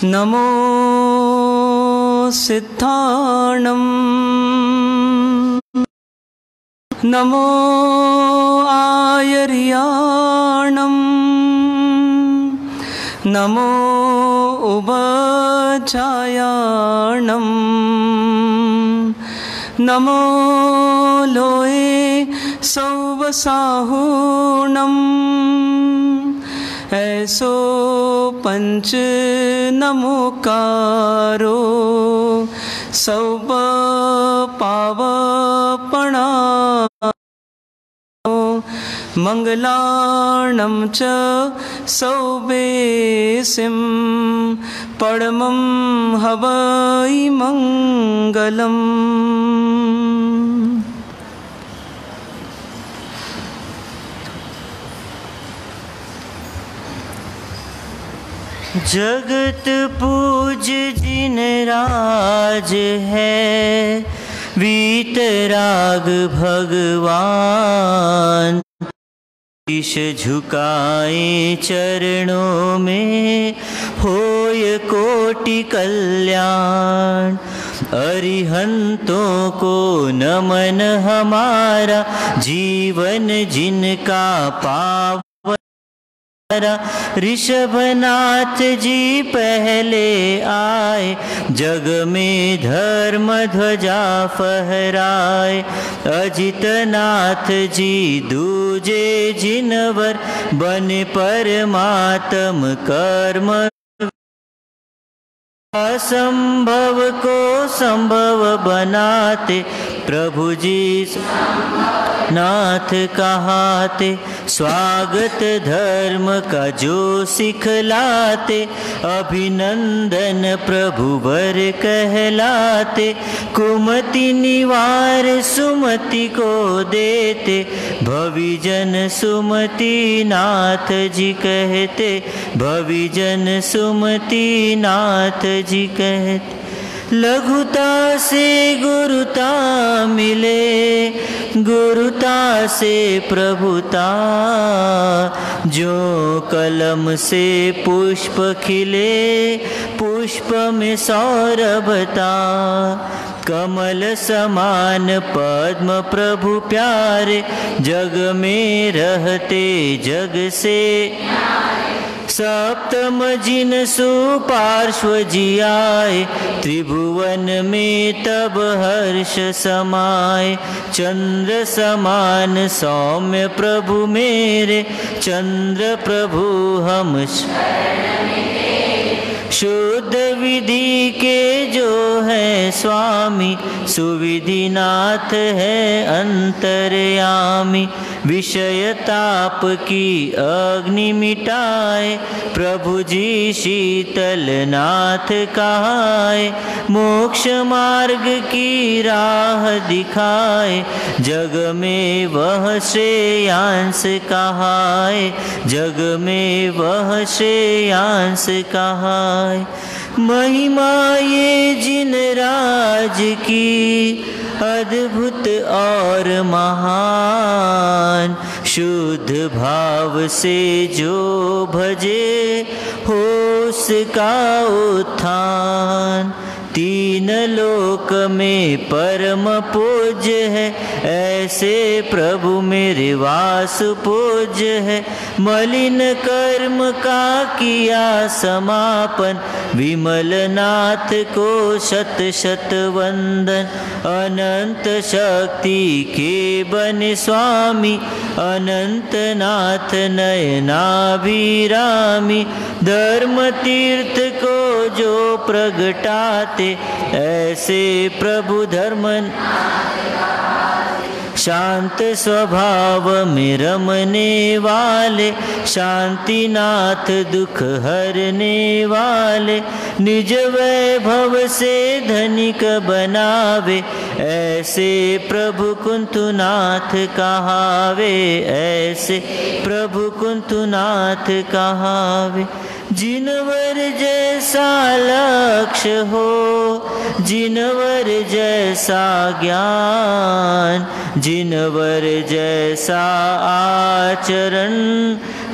नमो सिद्धाणं नमो आयर्याणं नमो उभचायाणं नमो लोये सौवसाहुणं ऐसो पंच नमोकारो सौप पावपणा मंगलाणं च सौबेसिं परमं हवै मंगलम्। जगत पूज जिन राज है वीतराग भगवान, शीश झुकाए चरणों में होय कोटि कल्याण। अरिहंतों को नमन हमारा जीवन जिनका पावन। ऋषभनाथ जी पहले आए जग में धर्म ध्वजा फहराए। अजितनाथ जी दूजे जिनवर बने परमात्म कर्म। असंभव को संभव बनाते प्रभु जी नाथ कहाते। स्वागत धर्म का जो सिखलाते अभिनंदन प्रभु वर कहलाते। कुमति निवार सुमति को देते भविजन सुमति नाथ जी कहते। भविजन सुमति नाथ जी कहते। लघुता से गुरुता मिले गुरुता से प्रभुता। जो कलम से पुष्प खिले पुष्प में सौरभता। कमल समान पद्म प्रभु प्यारे जग में रहते जग से। सप्तम जिन सुपार्श्व जी आए त्रिभुवन में तब हर्ष समाए। चंद्र समान सौम्य प्रभु मेरे चंद्र प्रभु हम। शुद्ध विधि के जो है स्वामी सुविधि नाथ है अंतर्यामी। विषय ताप की अग्नि मिटाए प्रभु जी शीतल नाथ कहाए। मोक्ष मार्ग की राह दिखाए जग में वह श्रेयांस कहाए। जग में वह श्रेयांस कहाए। महिमा ये जिन राज की अद्भुत और महान। शुद्ध भाव से जो भजे हो उसका उत्थान। तीन लोक में परम पूज्य है ऐसे प्रभु मेरे वास पूज्य है। मलिन कर्म का किया समापन विमल नाथ को शत शत वंदन। अनंत शक्ति के बने स्वामी अनंत नाथ नयनाभिरामी। धर्म तीर्थ को जो प्रगटाते ऐसे प्रभु धर्म। शांत स्वभाव में रमने वाले शांतिनाथ दुख हरने वाले। निज वैभव से धनिक बनावे ऐसे प्रभु कुंतुनाथ कहावे। ऐसे प्रभु कुंतुनाथ कहावे। जिनवर जैसा लक्ष्य हो जिनवर जैसा ज्ञान। जिनवर जैसा आचरण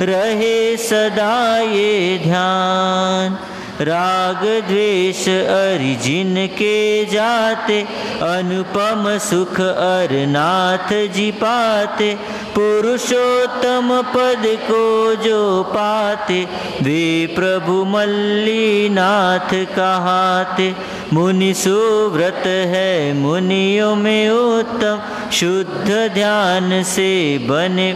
रहे सदा ये ध्यान। राग द्वेष अरि जिनके जाते, अनुपम सुख अर नाथ जी पाते। पुरुषोत्तम पद को जो पाते, वे प्रभु मल्लीनाथ कहाते। मुनि सुव्रत है मुनियों में उत्तम, शुद्ध ध्यान से बने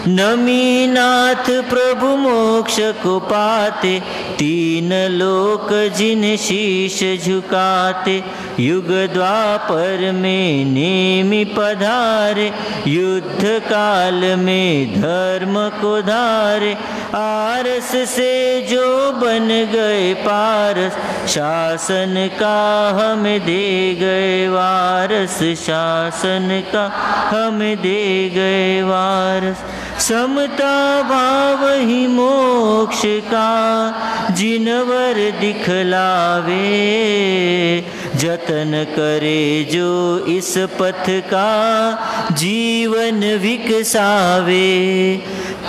नमीनाथ प्रभु मोक्ष को पाते। तीन लोक जिन शीश झुकाते, युग द्वापर में नेमि पधारे। युद्ध काल में धर्म को धारे, आरस से जो बन गए पारस। शासन का हमें दे गए वारस, शासन का हमें दे गए वारस। समता भाव ही मोक्ष का जिनवर दिखलावे, जतन करे जो इस पथ का जीवन विकसावे।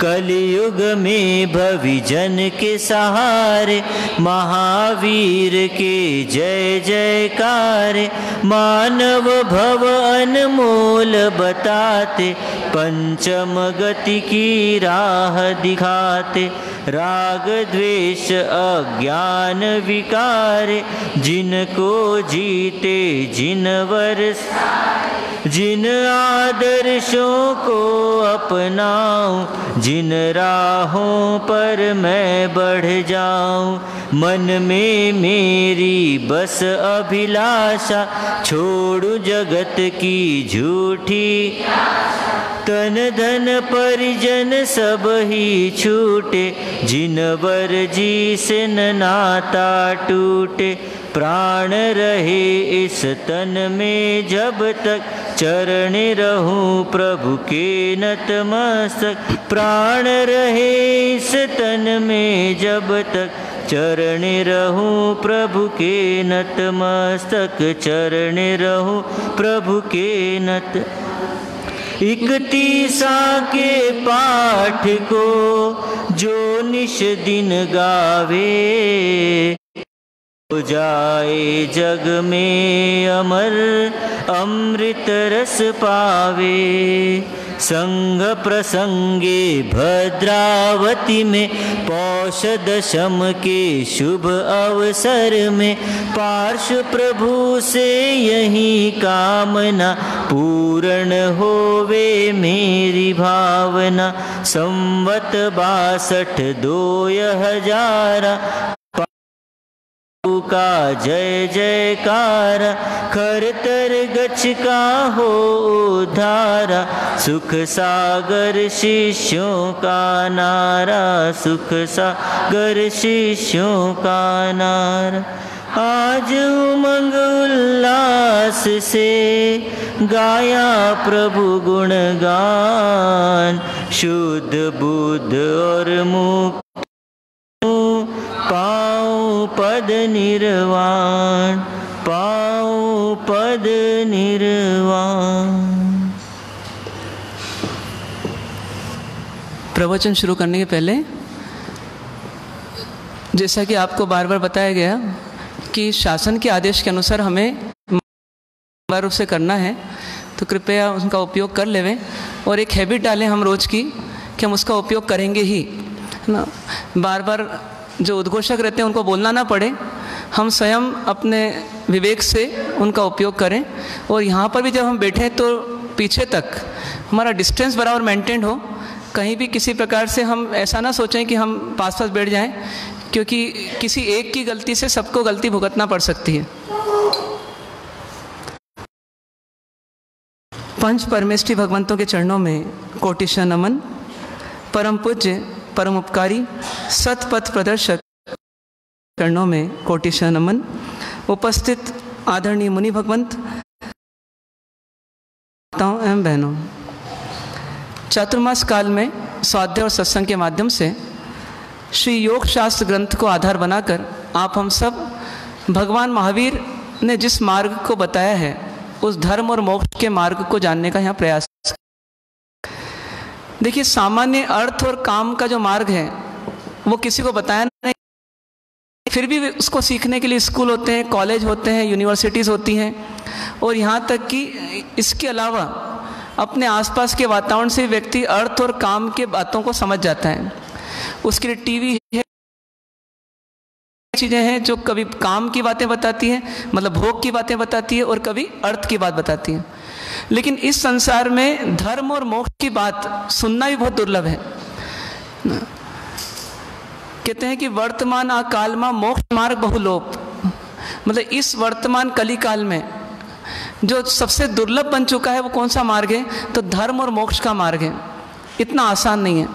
कलयुग में भविजन के सहारे, महावीर के जय जयकार। मानव भव अनमोल बताते, पंचम गति की राह दिखाते। राग द्वेष अज्ञान विकार, जिनको जीते जिनवर। जिन आदर्शों को अपनाऊं, जिन राहों पर मैं बढ़ जाऊं। मन में मेरी बस अभिलाषा, छोड़ू जगत की झूठी। तन धन परिजन सब ही छूटे, जिनवर जी से न नाता टूटे। प्राण रहे इस तन में जब तक, चरण रहूं प्रभु के नतमस्तक। प्राण रहे इस तन में जब तक, चरण रहूं प्रभु के नतमस्तक। चरण रहूं प्रभु के नत। 31 के पाठ को जो निश दिन गावे, हो जाए जग में अमर, अमृत रस पावे। संग प्रसंगे भद्रावती में, पौष दशम के शुभ अवसर में। पार्श्व प्रभु से यही कामना, पूर्ण होवे मेरी भावना। संवत 62 2000 का जय जयकार। खरतर गछ का हो उद्धारा, सुख सागर शिष्यों का नारा। सुख सागर शिष्यों का नारा। आज उमंग उल्लास से गाया प्रभु गुणगान। शुद्ध बुद्ध और मुक्त पाऊं पद निर्वाण, पाऊं पद निर्वाण। प्रवचन शुरू करने के पहले, जैसा कि आपको बार बार बताया गया कि शासन के आदेश के अनुसार हमें बार रूप से करना है, तो कृपया उनका उपयोग कर लेवें। और एक हैबिट डालें हम रोज़ की कि हम उसका उपयोग करेंगे ही, है ना। बार बार जो उद्घोषक रहते हैं उनको बोलना ना पड़े, हम स्वयं अपने विवेक से उनका उपयोग करें। और यहाँ पर भी जब हम बैठे तो पीछे तक हमारा डिस्टेंस बराबर मेंटेन हो। कहीं भी किसी प्रकार से हम ऐसा ना सोचें कि हम पास पास बैठ जाएं, क्योंकि किसी एक की गलती से सबको गलती भुगतना पड़ सकती है। पंच परमेष्ठी भगवंतों के चरणों में कोटिशा नमन। परम पूज्य परम उपकारी सतपथ प्रदर्शक चरणों में कोटिशा नमन। उपस्थित आदरणीय मुनि भगवंत, माताओं एवं बहनों, चातुर्मास काल में स्वाध्याय और सत्संग के माध्यम से श्री योग शास्त्र ग्रंथ को आधार बनाकर आप हम सब भगवान महावीर ने जिस मार्ग को बताया है, उस धर्म और मोक्ष के मार्ग को जानने का यहाँ प्रयास। देखिए, सामान्य अर्थ और काम का जो मार्ग है वो किसी को बताया नहीं। फिर भी उसको सीखने के लिए स्कूल होते हैं, कॉलेज होते हैं, यूनिवर्सिटीज़ होती हैं, और यहाँ तक कि इसके अलावा अपने आसपास के वातावरण से व्यक्ति अर्थ और काम के बातों को समझ जाता है। उसके लिए टीवी है, चीज़ें हैं जो कभी काम की बातें बताती हैं, मतलब भोग की बातें बताती है, और कभी अर्थ की बात बताती है। लेकिन इस संसार में धर्म और मोक्ष की बात सुनना भी बहुत दुर्लभ है। कहते हैं कि वर्तमान काल में मोक्ष मार्ग बहुलोप, मतलब इस वर्तमान कली काल में जो सबसे दुर्लभ बन चुका है वो कौन सा मार्ग है? तो धर्म और मोक्ष का मार्ग है। इतना आसान नहीं है।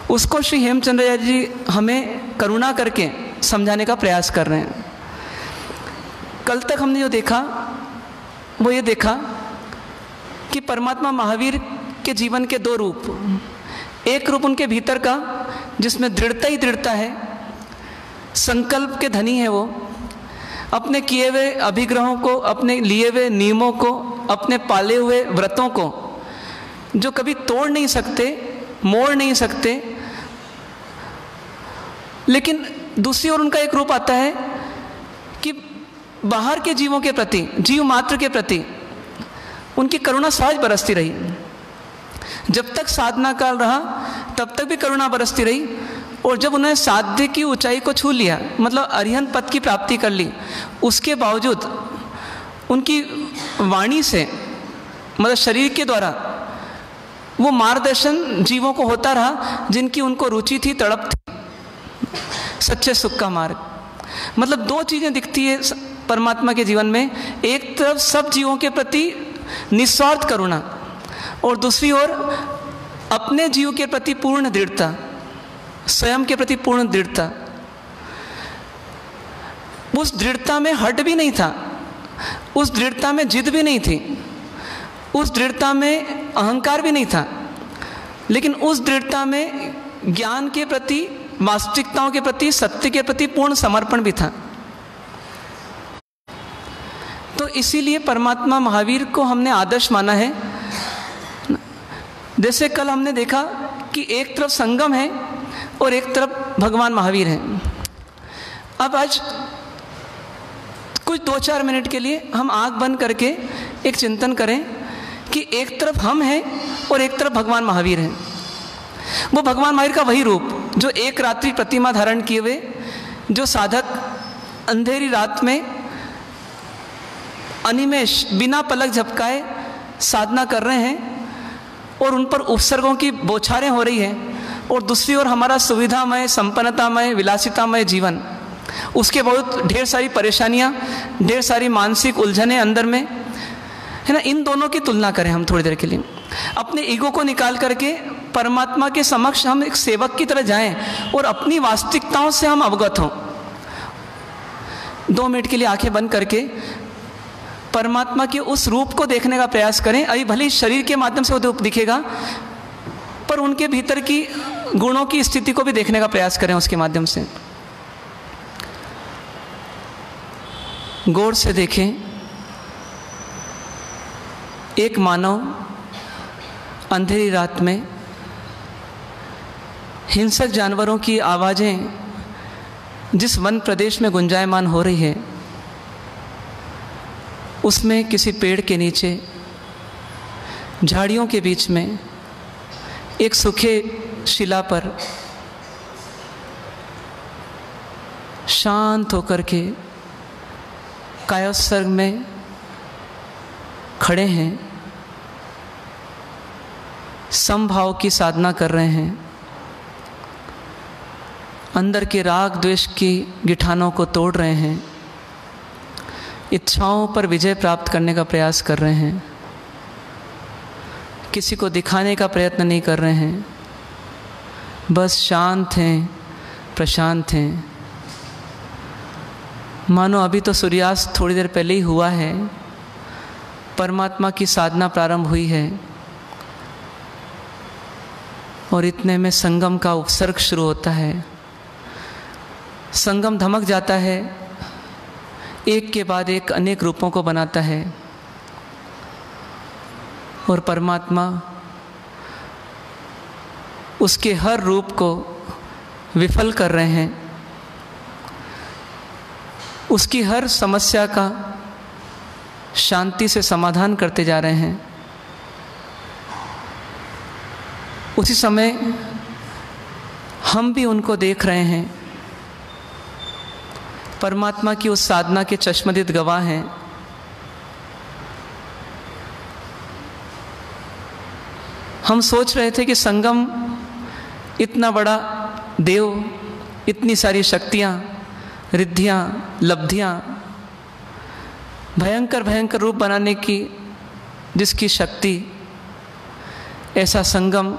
उसको श्री हेमचंद्राचार्य जी हमें करुणा करके समझाने का प्रयास कर रहे हैं। कल तक हमने जो देखा वो ये देखा कि परमात्मा महावीर के जीवन के दो रूप, एक रूप उनके भीतर का जिसमें दृढ़ता ही दृढ़ता है, संकल्प के धनी है वो, अपने किए हुए अभिग्रहों को, अपने लिए हुए नियमों को, अपने पाले हुए व्रतों को जो कभी तोड़ नहीं सकते, मोड़ नहीं सकते। लेकिन दूसरी ओर उनका एक रूप आता है कि बाहर के जीवों के प्रति, जीव मात्र के प्रति उनकी करुणा सहज बरसती रही। जब तक साधना काल रहा तब तक भी करुणा बरसती रही, और जब उन्होंने साध्य की ऊंचाई को छू लिया, मतलब अरिहंत पद की प्राप्ति कर ली, उसके बावजूद उनकी वाणी से, मतलब शरीर के द्वारा वो मार्गदर्शन जीवों को होता रहा जिनकी उनको रुचि थी, तड़प थी, सच्चे सुख का मार्ग। मतलब दो चीज़ें दिखती है परमात्मा के जीवन में, एक तरफ सब जीवों के प्रति निस्वार्थ करुणा, और दूसरी ओर अपने जीव के प्रति पूर्ण दृढ़ता, स्वयं के प्रति पूर्ण दृढ़ता। उस दृढ़ता में हट भी नहीं था, उस दृढ़ता में जिद भी नहीं थी, उस दृढ़ता में अहंकार भी नहीं था, लेकिन उस दृढ़ता में ज्ञान के प्रति, वास्तविकताओं के प्रति, सत्य के प्रति पूर्ण समर्पण भी था। तो इसीलिए परमात्मा महावीर को हमने आदर्श माना है। जैसे कल हमने देखा कि एक तरफ संगम है और एक तरफ भगवान महावीर हैं। अब आज कुछ 2-4 मिनट के लिए हम आंख बंद करके एक चिंतन करें कि एक तरफ हम हैं और एक तरफ भगवान महावीर हैं। वो भगवान महावीर का वही रूप जो एक रात्रि प्रतिमा धारण किए हुए, जो साधक अंधेरी रात में अनिमेष बिना पलक झपकाए साधना कर रहे हैं और उन पर उपसर्गों की बौछारें हो रही हैं, और दूसरी ओर हमारा सुविधामय, संपन्नतामय, विलासितामय जीवन, उसके बहुत ढेर सारी परेशानियां, ढेर सारी मानसिक उलझनें अंदर में है ना। इन दोनों की तुलना करें हम थोड़ी देर के लिए, अपने ईगो को निकाल करके परमात्मा के समक्ष हम एक सेवक की तरह जाएं और अपनी वास्तविकताओं से हम अवगत हों। 2 मिनट के लिए आंखें बंद करके परमात्मा के उस रूप को देखने का प्रयास करें। अभी भले ही शरीर के माध्यम से वो रूप दिखेगा, पर उनके भीतर की गुणों की स्थिति को भी देखने का प्रयास करें उसके माध्यम से। गौर से देखें, एक मानव अंधेरी रात में हिंसक जानवरों की आवाज़ें जिस वन प्रदेश में गुंजायमान हो रही है, उसमें किसी पेड़ के नीचे, झाड़ियों के बीच में, एक सूखे शिला पर शांत होकर के कायोत्सर्ग में खड़े हैं, समभाव की साधना कर रहे हैं, अंदर के राग द्वेष की गिठानों को तोड़ रहे हैं, इच्छाओं पर विजय प्राप्त करने का प्रयास कर रहे हैं, किसी को दिखाने का प्रयत्न नहीं कर रहे हैं, बस शांत हैं, प्रशांत हैं। मानो अभी तो सूर्यास्त थोड़ी देर पहले ही हुआ है, परमात्मा की साधना प्रारंभ हुई है और इतने में संगम का उपसर्ग शुरू होता है। संगम धमक जाता है, एक के बाद एक अनेक रूपों को बनाता है, और परमात्मा उसके हर रूप को विफल कर रहे हैं, उसकी हर समस्या का शांति से समाधान करते जा रहे हैं। उसी समय हम भी उनको देख रहे हैं, परमात्मा की उस साधना के चश्मदीद गवाह हैं। हम सोच रहे थे कि संगम इतना बड़ा देव, इतनी सारी शक्तियाँ, रिद्धियाँ, लब्धियाँ, भयंकर भयंकर रूप बनाने की जिसकी शक्ति, ऐसा संगम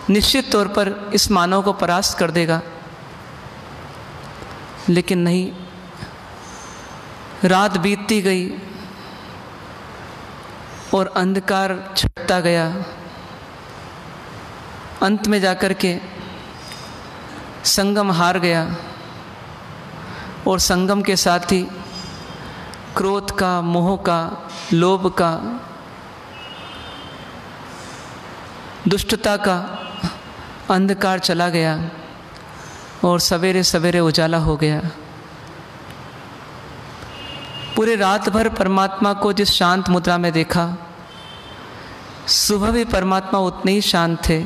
निश्चित तौर पर इस मानव को परास्त कर देगा। लेकिन नहीं, रात बीतती गई और अंधकार छटता गया। अंत में जाकर के संगम हार गया और संगम के साथ ही क्रोध का, मोह का, लोभ का, दुष्टता का अंधकार चला गया और सवेरे सवेरे उजाला हो गया। पूरे रात भर परमात्मा को जिस शांत मुद्रा में देखा, सुबह भी परमात्मा उतने ही शांत थे।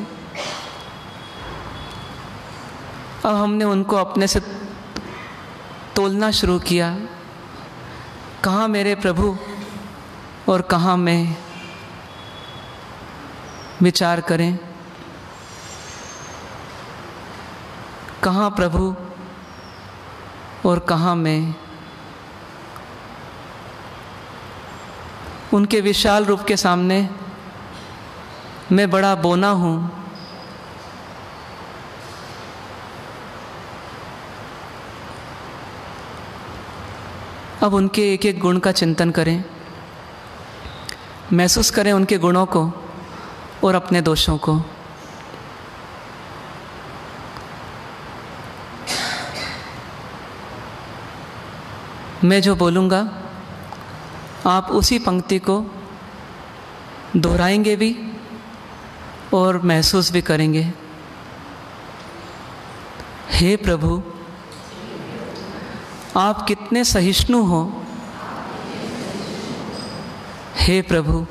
अब हमने उनको अपने से तोलना शुरू किया, कहाँ मेरे प्रभु और कहाँ मैं। विचार करें, कहाँ प्रभु और कहाँ मैं। उनके विशाल रूप के सामने मैं बड़ा बोना हूँ। अब उनके एक एक गुण का चिंतन करें, महसूस करें उनके गुणों को और अपने दोषों को। मैं जो बोलूँगा आप उसी पंक्ति को दोहराएंगे भी और महसूस भी करेंगे। हे प्रभु, आप कितने सहिष्णु हो। हे प्रभु,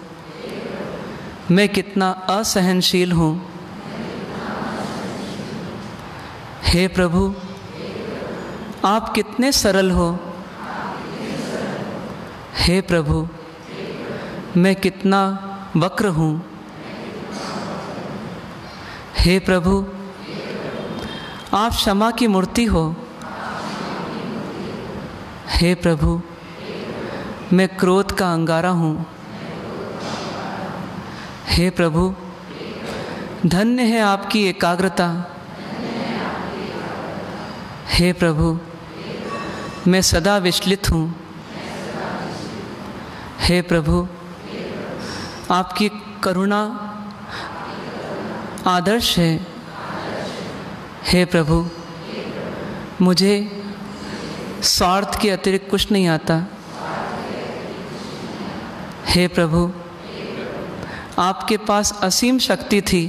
मैं कितना असहनशील हूँ। हे प्रभु, आप कितने सरल हो। हे प्रभु, मैं कितना वक्र हूँ। हे प्रभु, आप क्षमा की मूर्ति हो। हे प्रभु, मैं क्रोध का अंगारा हूँ। हे प्रभु, धन्य है आपकी एकाग्रता। हे प्रभु, मैं सदा विचलित हूँ। हे प्रभु, आपकी करुणा आदर्श है। हे प्रभु, मुझे स्वार्थ के अतिरिक्त कुछ नहीं आता। हे प्रभु, आपके पास असीम शक्ति थी,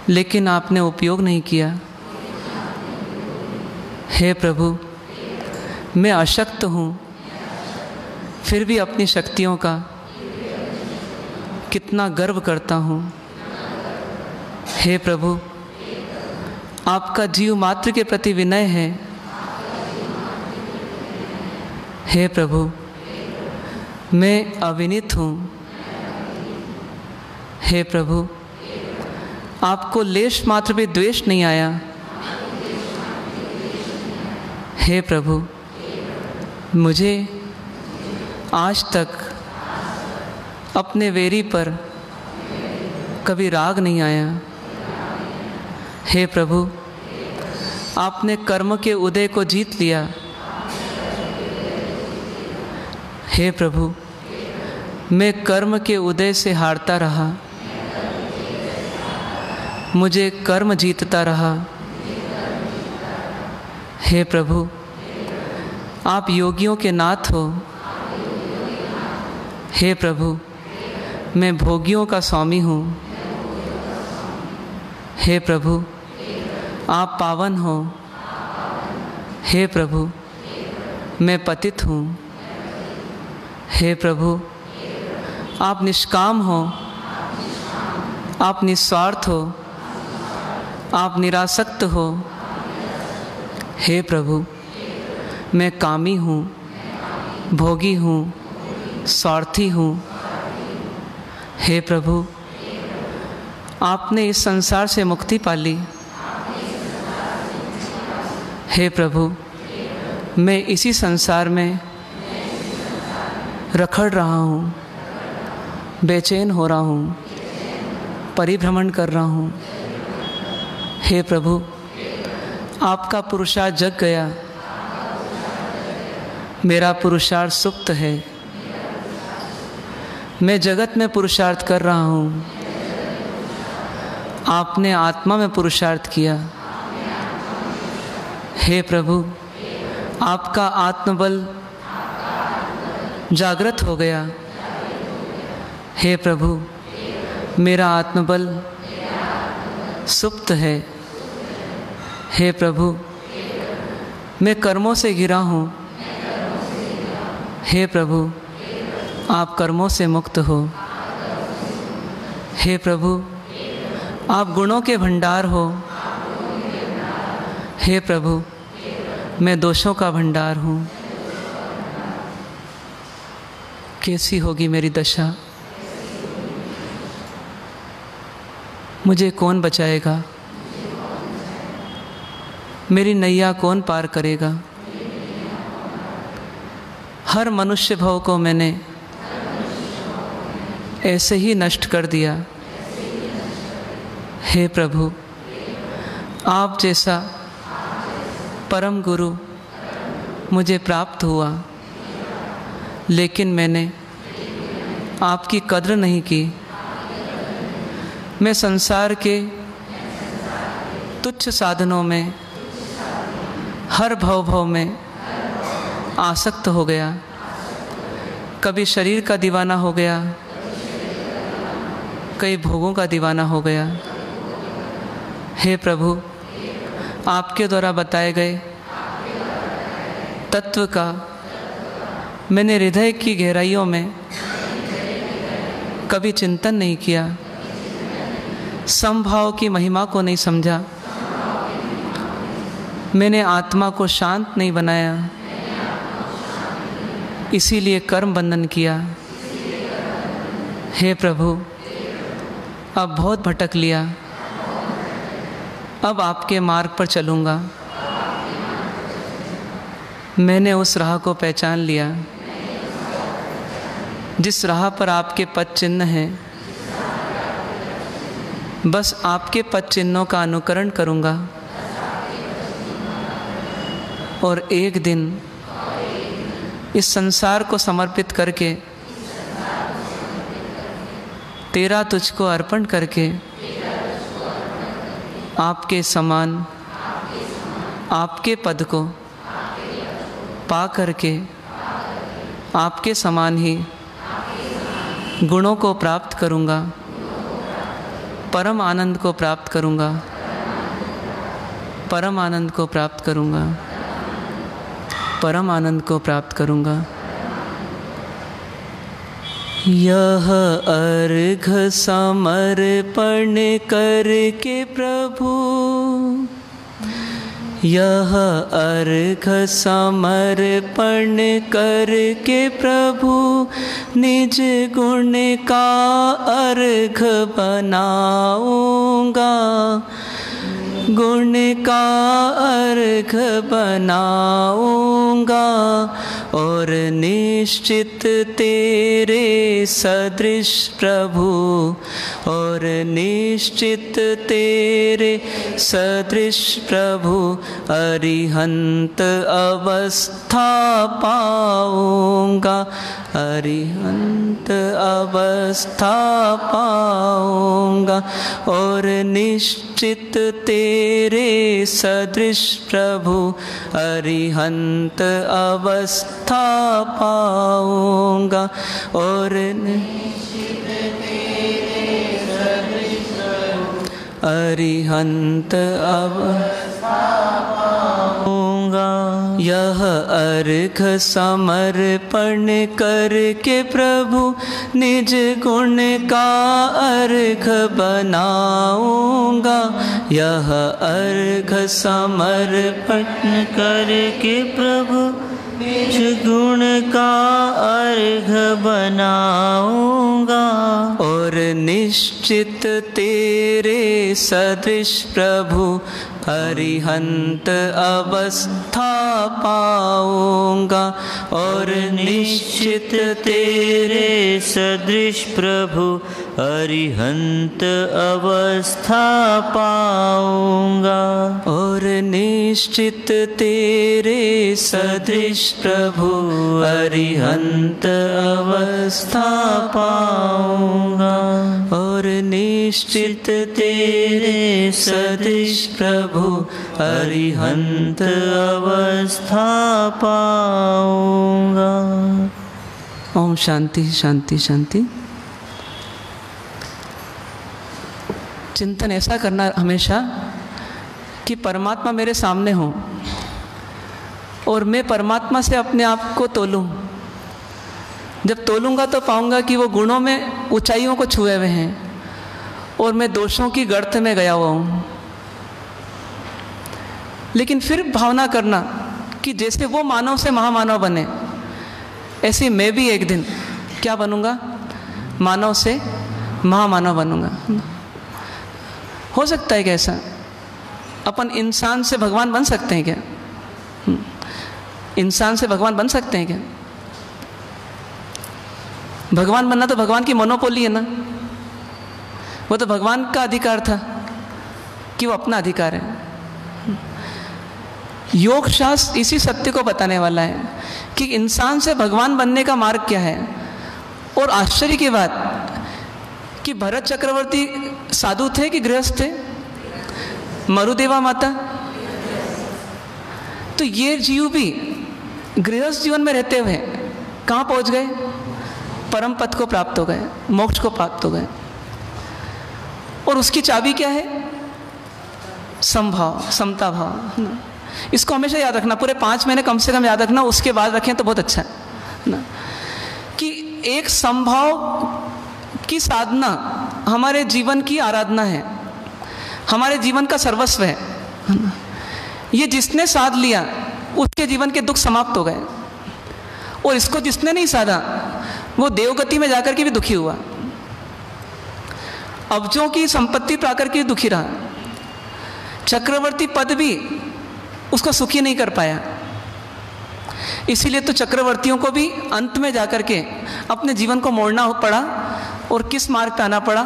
लेकिन आपने उपयोग नहीं किया। हे प्रभु, मैं अशक्त हूँ, फिर भी अपनी शक्तियों का कितना गर्व करता हूँ। हे प्रभु, आपका जीव मात्र के प्रति विनय है। हे प्रभु, मैं अविनीत हूँ। हे प्रभु, आपको लेश मात्र भी द्वेष नहीं आया। हे प्रभु, मुझे आज तक अपने वेरी पर कभी राग नहीं आया। हे प्रभु, आपने कर्म के उदय को जीत लिया। हे प्रभु, मैं कर्म के उदय से हारता रहा, मुझे कर्म जीतता रहा। हे प्रभु, आप योगियों के नाथ हो। हे प्रभु, मैं भोगियों का स्वामी हूँ। हे प्रभु, आप पावन हो। हे प्रभु मैं पतित हूँ। हे प्रभु आप निष्काम हो, आप निस्वार्थ हो, आप निरासक्त हो। हे प्रभु मैं कामी हूँ, भोगी हूँ, स्वार्थी हूँ। हे प्रभु आपने इस संसार से मुक्ति पाली। हे प्रभु मैं इसी संसार में रखड़ रहा हूँ, बेचैन हो रहा हूँ, परिभ्रमण कर रहा हूँ। हे प्रभु आपका पुरुषार्थ जग गया, मेरा पुरुषार्थ सुप्त है। मैं जगत में पुरुषार्थ कर रहा हूँ, आपने आत्मा में पुरुषार्थ किया। हे प्रभु आपका आत्मबल जागृत हो गया। हे प्रभु मेरा आत्मबल सुप्त है। हे प्रभु मैं कर्मों से घिरा हूँ। हे प्रभु आप कर्मों से मुक्त हो। हे प्रभु आप गुणों के भंडार हो। हे प्रभु मैं दोषों का भंडार हूँ। कैसी होगी मेरी दशा, मुझे कौन बचाएगा, मेरी नैया कौन पार करेगा। हर मनुष्य भव को मैंने ऐसे ही नष्ट कर दिया। हे प्रभु आप जैसा परम गुरु मुझे प्राप्त हुआ, लेकिन मैंने आपकी कद्र नहीं की। मैं संसार के तुच्छ साधनों में हर भव में आसक्त हो गया। कभी शरीर का दीवाना हो गया, कई भोगों का दीवाना हो गया। हे प्रभु आपके द्वारा बताए गए तत्व का मैंने हृदय की गहराइयों में कभी चिंतन नहीं किया, समभाव की महिमा को नहीं समझा, मैंने आत्मा को शांत नहीं बनाया, इसीलिए कर्म बंधन किया। हे प्रभु अब बहुत भटक लिया, अब आपके मार्ग पर चलूँगा। मैंने उस राह को पहचान लिया जिस राह पर आपके पद चिन्ह हैं। बस आपके पद चिन्हों का अनुकरण करूँगा और एक दिन इस संसार को समर्पित करके, तेरा तुझको अर्पण करके, आपके समान आपके पद को पा करके आपके समान ही गुणों को प्राप्त करूँगा, परम आनंद को प्राप्त करूँगा, परम आनंद को प्राप्त करूँगा, परम आनंद को प्राप्त करूँगा। यह अर्घ समर्पण करके प्रभु, यह अर्घ समर्पण करके प्रभु निज गुण का अर्घ बनाऊंगा, गुण का अर्घ बनाऊंगा और निश्चित तेरे सदृश प्रभु, और निश्चित तेरे सदृश प्रभु अरिहंत अवस्था पाऊंगा, अरिहंत अवस्था पाऊंगा और निश्चित तेरे सदृश प्रभु अरिहंत अवस्था पाऊंगा और अरिहंत अवस्था पाऊंगा। यह अर्घ समर्पण करके प्रभु निज गुण का अर्घ बनाऊंगा। यह अर्घ समर्पण करके प्रभु निज गुण का अर्घ बनाऊंगा। और निश्चित तेरे सदृश प्रभु अरिहंत अवस्था पाऊंगा। और निश्चित तेरे सदृश प्रभु अरिहंत अवस्था पाऊंगा। और निश्चित तेरे सदृश प्रभु अरिहंत अवस्था पाऊंगा। और निश्चित तेरे सदृश प्रभु अरिहंत अवस्था पाऊंगा। ओम शांति शांति शांति। चिंतन ऐसा करना हमेशा कि परमात्मा मेरे सामने हो और मैं परमात्मा से अपने आप को तोलूं। जब तोलूंगा तो पाऊंगा कि वो गुणों में ऊंचाइयों को छुए हुए हैं और मैं दोषों की गर्त में गया हुआ हूँ। लेकिन फिर भावना करना कि जैसे वो मानव से महामानव बने, ऐसे मैं भी एक दिन क्या बनूंगा? मानव से महामानव बनूंगा। हो सकता है क्या ऐसा? अपन इंसान से भगवान बन सकते हैं क्या? इंसान से भगवान बन सकते हैं क्या? भगवान बनना तो भगवान की मोनोपोली है ना। वो तो भगवान का अधिकार था कि वो अपना अधिकार है। योग शास्त्र इसी सत्य को बताने वाला है कि इंसान से भगवान बनने का मार्ग क्या है। और आश्चर्य की बात कि भरत चक्रवर्ती साधु थे कि गृहस्थ थे? मरुदेवा माता। तो ये जीव भी गृहस्थ जीवन में रहते हुए कहाँ पहुँच गए? परम पद को प्राप्त हो गए, मोक्ष को प्राप्त हो गए। और उसकी चाबी क्या है? समभाव, समता भाव। इसको हमेशा याद रखना, पूरे 5 महीने कम से कम याद रखना, उसके बाद रखें तो बहुत अच्छा है ना। कि एक समभाव की साधना हमारे जीवन की आराधना है, हमारे जीवन का सर्वस्व है। ये जिसने साध लिया उसके जीवन के दुख समाप्त हो गए, और इसको जिसने नहीं साधा वो देवगति में जाकर के भी दुखी हुआ, अब्जों की संपत्ति पाकर के दुखी रहा, चक्रवर्ती पद भी उसको सुखी नहीं कर पाया। इसीलिए तो चक्रवर्तियों को भी अंत में जाकर के अपने जीवन को मोड़ना पड़ा। और किस मार्ग पे आना पड़ा?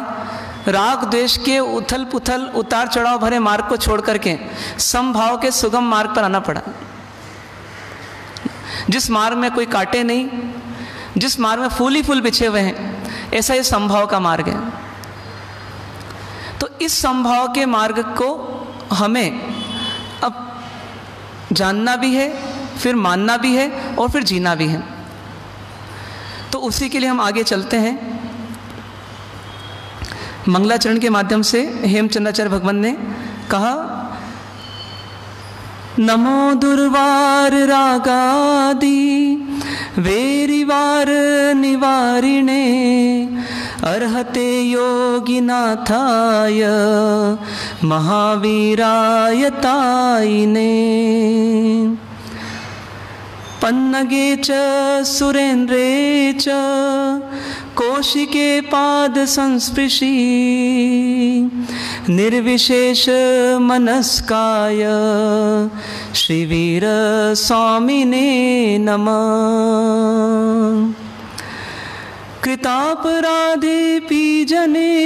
राग द्वेष के उथल पुथल उतार चढ़ाव भरे मार्ग को छोड़ करके समभाव के सुगम मार्ग पर आना पड़ा, जिस मार्ग में कोई कांटे नहीं, जिस मार्ग में फूल ही फूल बिछे हुए हैं, ऐसा ये समभाव का मार्ग है। तो इस समभाव के मार्ग को हमें अब जानना भी है, फिर मानना भी है, और फिर जीना भी है। तो उसी के लिए हम आगे चलते हैं। मंगलाचरण के माध्यम से हेमचंद्राचार्य भगवान ने कहा, नमो दुर्वार रागादि वेरिवार निवारिणे अर्हते योगिनाथाय महावीराय तायिने पन्नगे च सुरेन्द्रे च कौशिके पाद संस्पृशि निर्विशेष मनस्काय श्रीवीर स्वामिने नमः। कृतापराधेऽपि जने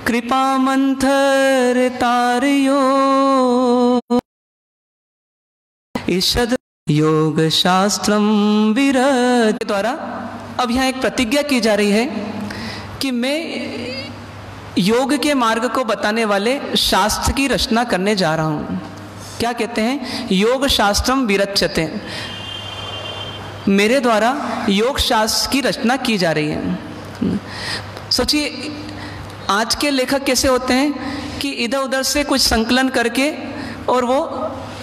कृपामन्थर तारयो ईषद योग शास्त्रम विरत द्वारा अब यहाँ एक प्रतिज्ञा की जा रही है कि मैं योग के मार्ग को बताने वाले शास्त्र की रचना करने जा रहा हूँ। क्या कहते हैं? योग शास्त्रम विरच्यते। मेरे द्वारा योग शास्त्र की रचना की जा रही है। सोचिए, आज के लेखक कैसे होते हैं कि इधर उधर से कुछ संकलन करके और वो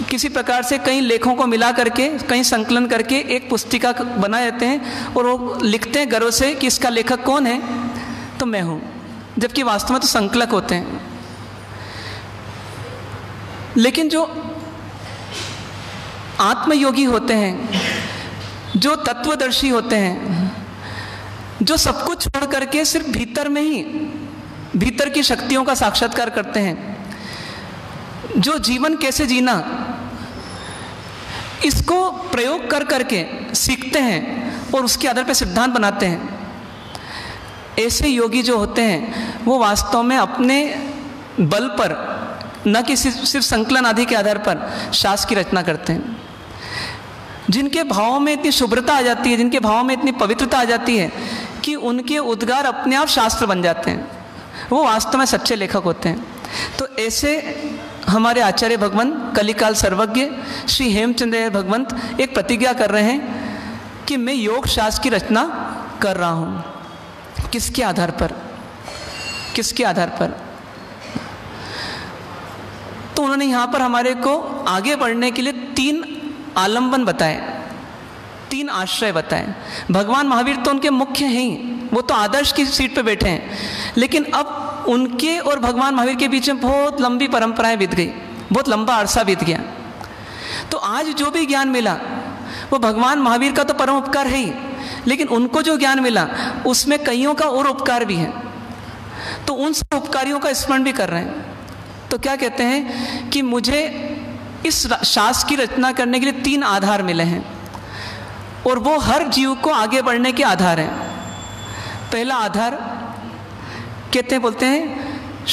किसी प्रकार से कई लेखों को मिला करके, कई संकलन करके एक पुस्तिका बना देते हैं और वो लिखते हैं गर्व से कि इसका लेखक कौन है, तो मैं हूँ, जबकि वास्तव में तो संकलक होते हैं। लेकिन जो आत्मयोगी होते हैं, जो तत्वदर्शी होते हैं, जो सब कुछ छोड़ करके सिर्फ भीतर में ही भीतर की शक्तियों का साक्षात्कार करते हैं, जो जीवन कैसे जीना इसको प्रयोग कर करके सीखते हैं और उसके आधार पर सिद्धांत बनाते हैं, ऐसे योगी जो होते हैं वो वास्तव में अपने बल पर, न कि सिर्फ संकलन आदि के आधार पर शास्त्र की रचना करते हैं। जिनके भावों में इतनी शुभ्रता आ जाती है, जिनके भावों में इतनी पवित्रता आ जाती है कि उनके उद्गार अपने आप शास्त्र बन जाते हैं, वो वास्तव में सच्चे लेखक होते हैं। तो ऐसे हमारे आचार्य भगवान कलिकाल सर्वज्ञ श्री हेमचंद्र भगवंत एक प्रतिज्ञा कर रहे हैं कि मैं योग शास्त्र की रचना कर रहा हूँ। किसके आधार पर? किसके आधार पर? तो उन्होंने यहाँ पर हमारे को आगे बढ़ने के लिए 3 आलंबन बताए, 3 आश्रय बताए। भगवान महावीर तो उनके मुख्य हैं ही, वो तो आदर्श की सीट पे बैठे हैं, लेकिन अब उनके और भगवान महावीर के बीच में बहुत लंबी परंपराएं बीत गई, बहुत लंबा अरसा बीत गया। तो आज जो भी ज्ञान मिला वो भगवान महावीर का तो परम उपकार है ही, लेकिन उनको जो ज्ञान मिला उसमें कईयों का और उपकार भी है। तो उन सब उपकारियों का स्मरण भी कर रहे हैं। तो क्या कहते हैं कि मुझे इस शास्त्र की रचना करने के लिए 3 आधार मिले हैं और वो हर जीव को आगे बढ़ने के आधार हैं। पहला आधार कहते हैं, बोलते हैं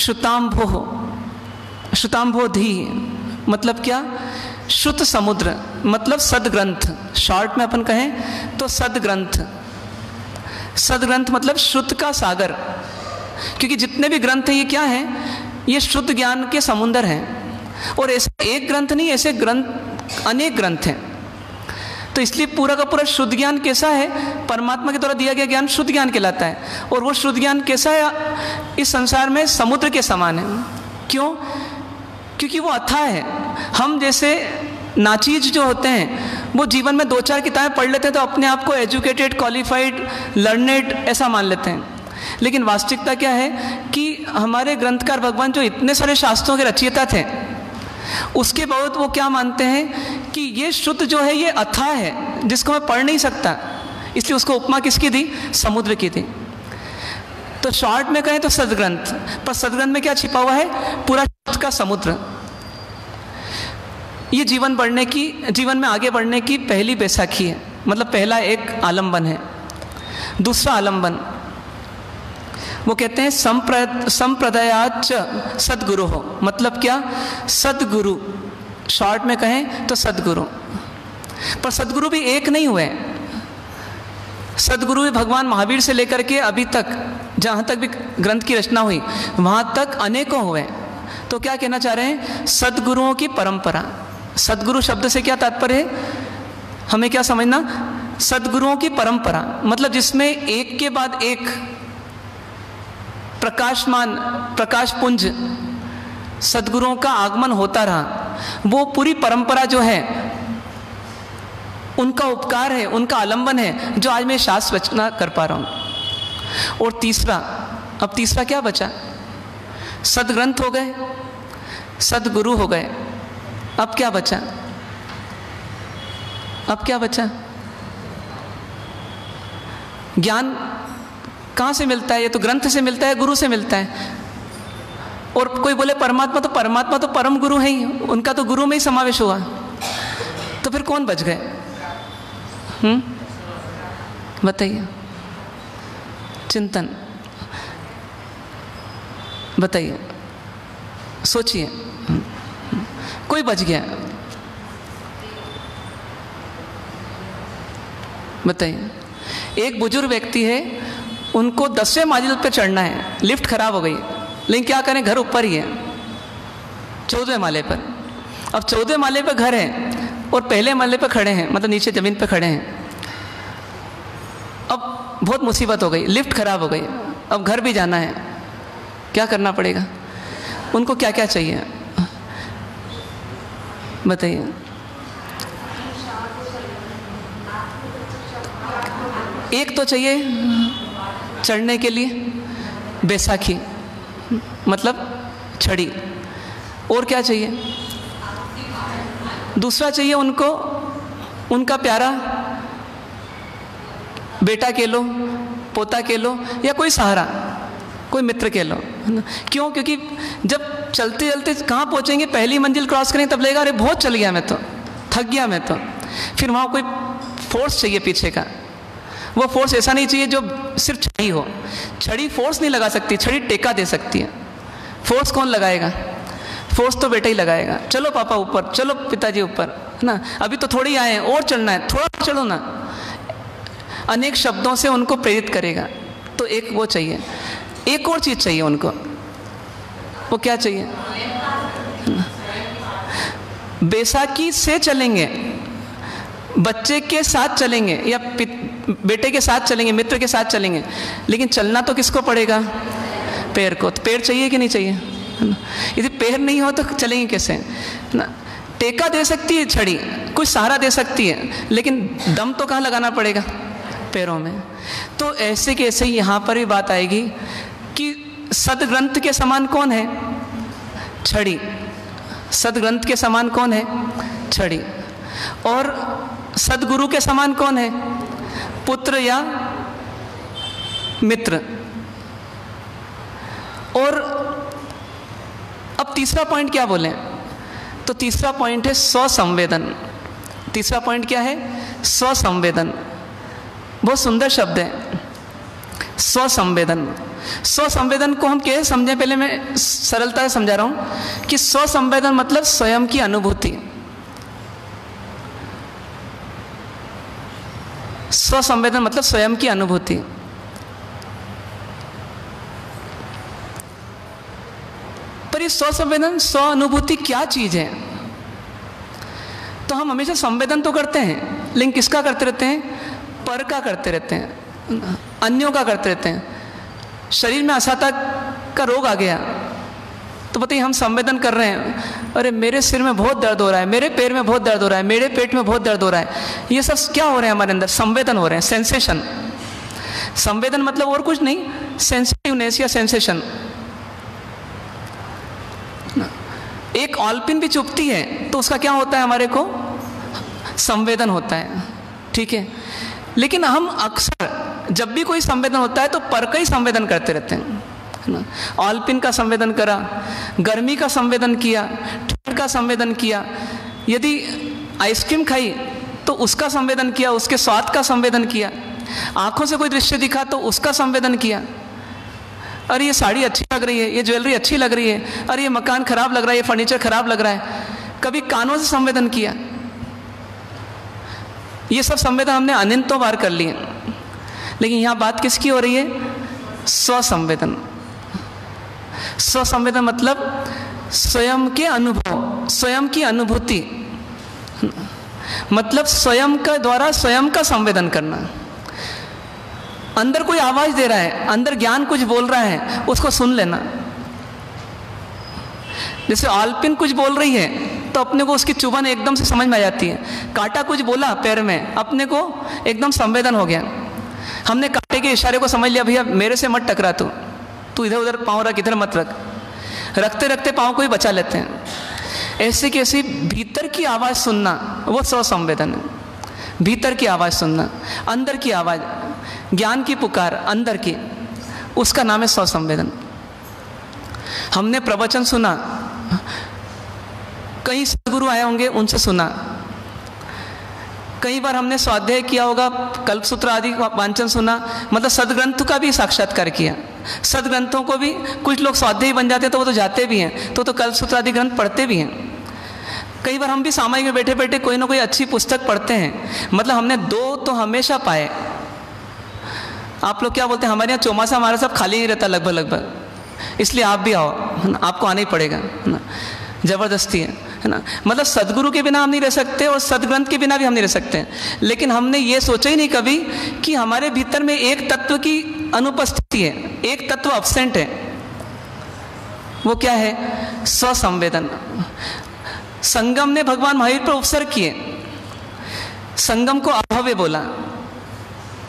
श्रुतांभोधि, मतलब क्या? श्रुत समुद्र, मतलब सदग्रंथ। शॉर्ट में अपन कहें तो सदग्रंथ। सदग्रंथ मतलब श्रुत का सागर, क्योंकि जितने भी ग्रंथ हैं ये क्या हैं? ये शुद्ध ज्ञान के समुंदर हैं। और ऐसा एक ग्रंथ नहीं, ऐसे ग्रंथ अनेक ग्रंथ हैं। तो इसलिए पूरा का पूरा शुद्ध ज्ञान कैसा है? परमात्मा के द्वारा दिया गया ज्ञान शुद्ध ज्ञान कहलाता है। और वो शुद्ध ज्ञान कैसा है? इस संसार में समुद्र के समान है। क्यों? क्योंकि वो अथाह है। हम जैसे नाचीज जो होते हैं वो जीवन में 2-4 किताबें पढ़ लेते हैं तो अपने आप को एजुकेटेड, क्वालिफाइड, लर्नेड ऐसा मान लेते हैं। लेकिन वास्तविकता क्या है कि हमारे ग्रंथकार भगवान जो इतने सारे शास्त्रों के रचयिता थे, उसके बाद वो क्या मानते हैं कि ये शुद्ध जो है ये अथाह है, जिसको मैं पढ़ नहीं सकता। इसलिए उसको उपमा किसकी दी? समुद्र की दी। तो शॉर्ट में कहें तो सदग्रंथ, पर सदग्रंथ में क्या छिपा हुआ है? पूरा शुद्ध का समुद्र। ये जीवन में आगे बढ़ने की पहली बैसाखी है, मतलब पहला एक आलंबन है। दूसरा आलंबन वो कहते हैं संप्रदायाच सदगुरु हो, मतलब क्या? सदगुरु। शॉर्ट में कहें तो सदगुरु। पर सदगुरु भी एक नहीं हुए। सदगुरु भी भगवान महावीर से लेकर के अभी तक जहाँ तक भी ग्रंथ की रचना हुई वहाँ तक अनेकों हुए। तो क्या कहना चाह रहे हैं? सदगुरुओं की परंपरा। सदगुरु शब्द से क्या तात्पर्य है? हमें क्या समझना? सदगुरुओं की परंपरा मतलब जिसमें एक के बाद एक प्रकाशमान, प्रकाशपुंज सदगुरुओं का आगमन होता रहा। वो पूरी परंपरा जो है उनका उपकार है, उनका आलंबन है, जो आज मैं शास्त्र रचना कर पा रहा हूँ। और अब तीसरा क्या बचा? सदग्रंथ हो गए, सदगुरु हो गए। अब क्या बचा? अब क्या बचा? ज्ञान कहाँ से मिलता है? ये तो ग्रंथ से मिलता है, गुरु से मिलता है। और कोई बोले परमात्मा तो परम गुरु है ही, उनका तो गुरु में ही समावेश हुआ। तो फिर कौन बच गए? बताइए, चिंतन बताइए, सोचिए, कोई बच गया? बताइए। एक बुजुर्ग व्यक्ति है, उनको 10वें मंजिल पर चढ़ना है, लिफ्ट खराब हो गई, लेकिन क्या करें, घर ऊपर ही है, 14वें माले पर। अब 14वें माले पर घर है और पहले माले पर खड़े हैं, मतलब नीचे ज़मीन पर खड़े हैं। अब बहुत मुसीबत हो गई, लिफ्ट खराब हो गई, अब घर भी जाना है, क्या करना पड़ेगा? उनको क्या क्या चाहिए? बताइए। एक तो चाहिए चढ़ने के लिए बैसाखी, मतलब छड़ी। और क्या चाहिए? दूसरा चाहिए उनको उनका प्यारा बेटा कह लो, पोता कह लो, या कोई सहारा, कोई मित्र कह लो। क्यों? क्योंकि जब चलते चलते कहाँ पहुँचेंगे, पहली मंजिल क्रॉस करें तब लगेगा अरे बहुत चल गया मैं तो, थक गया मैं तो। फिर वहाँ कोई फोर्स चाहिए पीछे का। वो फोर्स ऐसा नहीं चाहिए जो सिर्फ छड़ी हो। छड़ी फोर्स नहीं लगा सकती, छड़ी टेका दे सकती है। फोर्स कौन लगाएगा? फोर्स तो बेटा ही लगाएगा। चलो पापा ऊपर, चलो पिताजी ऊपर, है ना, अभी तो थोड़ी आए हैं, और चलना है, थोड़ा चलो ना। अनेक शब्दों से उनको प्रेरित करेगा। तो एक वो चाहिए। एक और चीज़ चाहिए उनको। वो क्या चाहिए? बैसाखी से चलेंगे, बच्चे के साथ चलेंगे या बेटे के साथ चलेंगे, मित्र के साथ चलेंगे, लेकिन चलना तो किसको पड़ेगा? पैर को। तो पैर चाहिए कि नहीं चाहिए? यदि पैर नहीं हो तो चलेंगे कैसे ना? टेका दे सकती है छड़ी, कुछ सहारा दे सकती है, लेकिन दम तो कहाँ लगाना पड़ेगा? पैरों में। तो ऐसे के ऐसे ही यहाँ पर भी बात आएगी कि सदग्रंथ के समान कौन है? छड़ी। सदग्रंथ के समान कौन है? छड़ी। और सदगुरु के समान कौन है? पुत्र या मित्र। और अब तीसरा पॉइंट क्या बोलें? तो तीसरा पॉइंट है स्वसंवेदन। तीसरा पॉइंट क्या है? स्वसंवेदन। बहुत सुंदर शब्द है, स्वसंवेदन। स्वसंवेदन को हम कैसे समझें? पहले मैं सरलता से समझा रहा हूं कि स्वसंवेदन मतलब स्वयं की अनुभूति। स्वसंवेदन मतलब स्वयं की अनुभूति। पर ये स्वसंवेदन, स्व अनुभूति क्या चीज है? तो हम हमेशा संवेदन तो करते हैं, लेकिन किसका करते रहते हैं? पर का करते रहते हैं, अन्यों का करते रहते हैं। शरीर में असाता का रोग आ गया तो बताइए हम संवेदन कर रहे हैं, अरे मेरे सिर में बहुत दर्द हो रहा है, मेरे पैर में बहुत दर्द हो रहा है, मेरे पेट में बहुत दर्द हो रहा है। ये सब क्या हो रहे हैं हमारे अंदर? संवेदन हो रहे हैं, सेंसेशन। संवेदन मतलब और कुछ नहीं, सेंसिटिवनेस या सेंसेशन। एक ऑलपिन भी चुभती है तो उसका क्या होता है? हमारे को संवेदन होता है, ठीक है। लेकिन हम अक्सर जब भी कोई संवेदन होता है तो पर का ही संवेदन करते रहते हैं, है ना। ऑलपिन का संवेदन करा, गर्मी का संवेदन किया, ठंड का संवेदन किया, यदि आइसक्रीम खाई तो उसका संवेदन किया, उसके स्वाद का संवेदन किया, आंखों से कोई दृश्य दिखा तो उसका संवेदन किया। अरे ये साड़ी अच्छी लग रही है, ये ज्वेलरी अच्छी लग रही है, अरे ये मकान खराब लग रहा है, ये फर्नीचर खराब लग रहा है। कभी कानों से संवेदन किया। ये सब संवेदन हमने अनंतों बार कर लिए, लेकिन यहाँ बात किसकी हो रही है? स्वसंवेदन। स्वसंवेदन मतलब स्वयं के अनुभव, स्वयं की अनुभूति, मतलब स्वयं का द्वारा स्वयं का संवेदन करना। अंदर कोई आवाज दे रहा है, अंदर ज्ञान कुछ बोल रहा है, उसको सुन लेना। जैसे ऑलपिन कुछ बोल रही है तो अपने को उसकी चुभन एकदम से समझ में आ जाती है। कांटा कुछ बोला पैर में, अपने को एकदम संवेदन हो गया। हमने कांटे के इशारे को समझ लिया, भैया मेरे से मत टकरा, तू इधर उधर पाँव रख, इधर मत रख। रखते रखते पाँव को ही बचा लेते हैं। ऐसे कैसे भीतर की आवाज़ सुनना, वो स्वसंवेदन है। भीतर की आवाज़ सुनना, अंदर की आवाज़, ज्ञान की पुकार अंदर की, उसका नाम है स्वसंवेदन। हमने प्रवचन सुना, कई सदगुरु आए होंगे, उनसे सुना। कई बार हमने स्वाध्याय किया होगा, कल्पसूत्र आदि वांचन सुना, मतलब सदग्रंथ का भी साक्षात्कार किया। सदग्रंथों को भी कुछ लोग स्वाध्यायी बन जाते हैं तो वो तो जाते भी हैं, तो कल्पसूत्र आदि ग्रंथ पढ़ते भी हैं। कई बार हम भी सामायिक में बैठे बैठे कोई ना कोई अच्छी पुस्तक पढ़ते हैं, मतलब हमने दो तो हमेशा पाए। आप लोग क्या बोलते हैं, हमारे यहाँ चौमासा हमारा सब खाली नहीं रहता लगभग, इसलिए आप भी आओ, है ना, आपको आना ही पड़ेगा, है ना, ज़बरदस्ती है ना। मतलब सदगुरु के बिना हम नहीं रह सकते और सदग्रंथ के बिना भी हम नहीं रह सकते, लेकिन हमने ये सोचा ही नहीं कभी कि हमारे भीतर में एक तत्व की अनुपस्थिति है, एक तत्व अब्सेंट है। वो क्या है? स्वसंवेदन। संगम ने भगवान महावीर पर उपसर्ग किए। संगम को अभव्य बोला।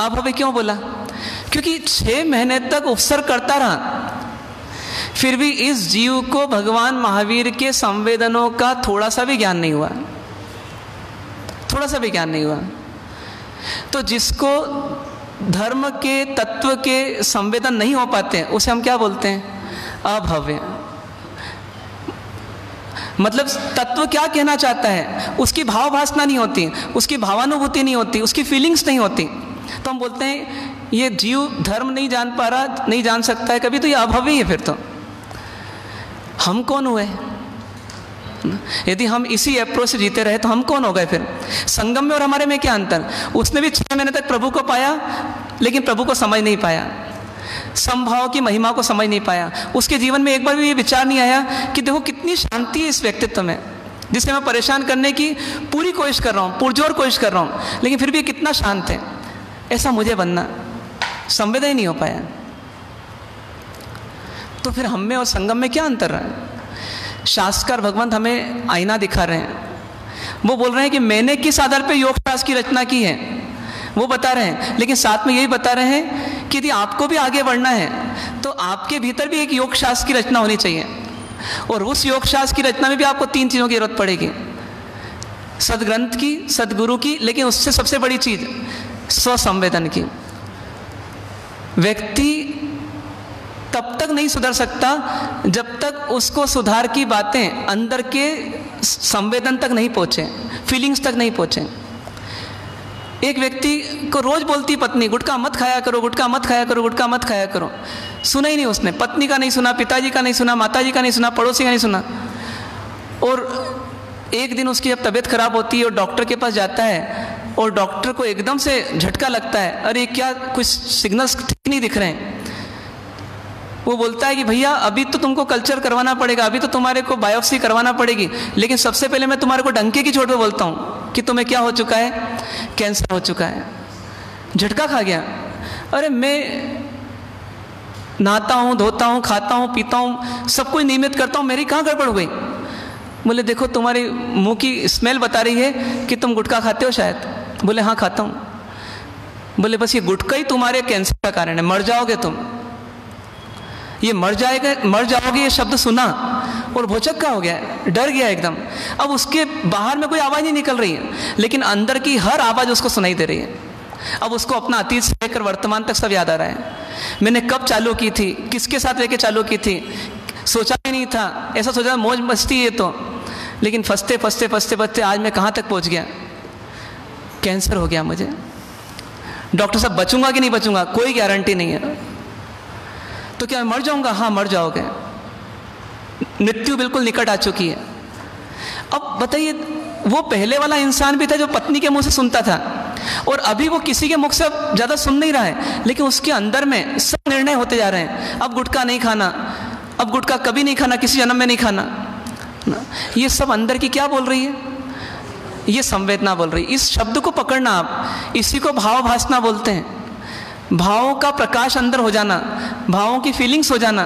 अभव्य क्यों बोला? क्योंकि 6 महीने तक उपसर्ग करता रहा, फिर भी इस जीव को भगवान महावीर के संवेदनों का थोड़ा सा भी ज्ञान नहीं हुआ, थोड़ा सा भी ज्ञान नहीं हुआ। तो जिसको धर्म के तत्व के संवेदन नहीं हो पाते उसे हम क्या बोलते हैं? अभव्य। मतलब तत्व क्या कहना चाहता है, उसकी भाव भासना नहीं होती, उसकी भावानुभूति नहीं होती, उसकी फीलिंग्स नहीं होती, तो हम बोलते हैं ये जीव धर्म नहीं जान पा रहा, नहीं जान सकता है कभी, तो ये अभव्य है। फिर तो हम कौन हुए? यदि हम इसी अप्रोच से जीते रहे तो हम कौन हो गए? फिर संगम में और हमारे में क्या अंतर? उसने भी 6 महीने तक प्रभु को पाया, लेकिन प्रभु को समझ नहीं पाया, संभाव की महिमा को समझ नहीं पाया। उसके जीवन में एक बार भी ये विचार नहीं आया कि देखो कितनी शांति है इस व्यक्तित्व में, जिसे मैं परेशान करने की पूरी कोशिश कर रहा हूँ, पुरजोर कोशिश कर रहा हूँ, लेकिन फिर भी कितना शांत है, ऐसा मुझे बनना। संवेदन ही नहीं हो पाया। तो फिर हम में और संगम में क्या अंतर रहा है? शास्त्रकार भगवंत हमें आईना दिखा रहे हैं। वो बोल रहे हैं कि मैंने किस आधार पे योग शास्त्र की रचना की है वो बता रहे हैं, लेकिन साथ में यही बता रहे हैं कि यदि आपको भी आगे बढ़ना है तो आपके भीतर भी एक योग शास्त्र की रचना होनी चाहिए। और उस योग शास्त्र की रचना में भी आपको 3 चीज़ों की जरूरत पड़ेगी, सदग्रंथ की, सदगुरु की, लेकिन उससे सबसे बड़ी चीज़ स्वसंवेदन की। व्यक्ति तब तक नहीं सुधर सकता जब तक उसको सुधार की बातें अंदर के संवेदन तक नहीं पहुँचे, फीलिंग्स तक नहीं पहुँचे। एक व्यक्ति को रोज बोलती पत्नी गुटखा मत खाया करो, गुटखा मत खाया करो, गुटखा मत खाया करो, सुना ही नहीं उसने, पत्नी का नहीं सुना, पिताजी का नहीं सुना, माताजी का नहीं सुना, पड़ोसी का नहीं सुना। और एक दिन उसकी जब तबीयत खराब होती है और डॉक्टर के पास जाता है और डॉक्टर को एकदम से झटका लगता है, अरे क्या कुछ सिग्नल्स ठीक नहीं दिख रहे हैं। वो बोलता है कि भैया अभी तो तुमको कल्चर करवाना पड़ेगा, अभी तो तुम्हारे को बायोप्सी करवाना पड़ेगी, लेकिन सबसे पहले मैं तुम्हारे को डंके की चोट पे बोलता हूँ कि तुम्हें क्या हो चुका है, कैंसर हो चुका है। झटका खा गया। अरे मैं नहाता हूँ, धोता हूँ, खाता हूँ, पीता हूँ, सब कुछ नियमित करता हूँ, मेरी कहाँ गड़बड़ हो गई? बोले देखो तुम्हारी मुंह की स्मेल बता रही है कि तुम गुटखा खाते हो शायद। बोले हाँ खाता हूँ। बोले बस ये गुटखा ही तुम्हारे कैंसर का कारण है, मर जाओगे तुम। ये मर जाओगे ये शब्द सुना और भौचक्का हो गया, डर गया एकदम। अब उसके बाहर में कोई आवाज़ नहीं निकल रही है, लेकिन अंदर की हर आवाज़ उसको सुनाई दे रही है। अब उसको अपना अतीत से लेकर वर्तमान तक सब याद आ रहा है। मैंने कब चालू की थी, किसके साथ लेके चालू की थी, सोचा ही नहीं था, ऐसा सोचा मौज मस्ती है तो, लेकिन फंसते फंसते फंसते फंसते आज मैं कहाँ तक पहुँच गया, कैंसर हो गया मुझे। डॉक्टर साहब बचूंगा कि नहीं बचूंगा, कोई गारंटी नहीं है। तो क्या मैं मर जाऊंगा? हाँ मर जाओगे, मृत्यु बिल्कुल निकट आ चुकी है। अब बताइए, वो पहले वाला इंसान भी था जो पत्नी के मुंह से सुनता था, और अभी वो किसी के मुख से ज़्यादा सुन नहीं रहा है, लेकिन उसके अंदर में सब निर्णय होते जा रहे हैं। अब गुटखा नहीं खाना, अब गुटखा कभी नहीं खाना, किसी जन्म में नहीं खाना। ये सब अंदर की क्या बोल रही है? ये संवेदना बोल रही है। इस शब्द को पकड़ना आप, इसी को भाव भासना बोलते हैं। भावों का प्रकाश अंदर हो जाना, भावों की फीलिंग्स हो जाना,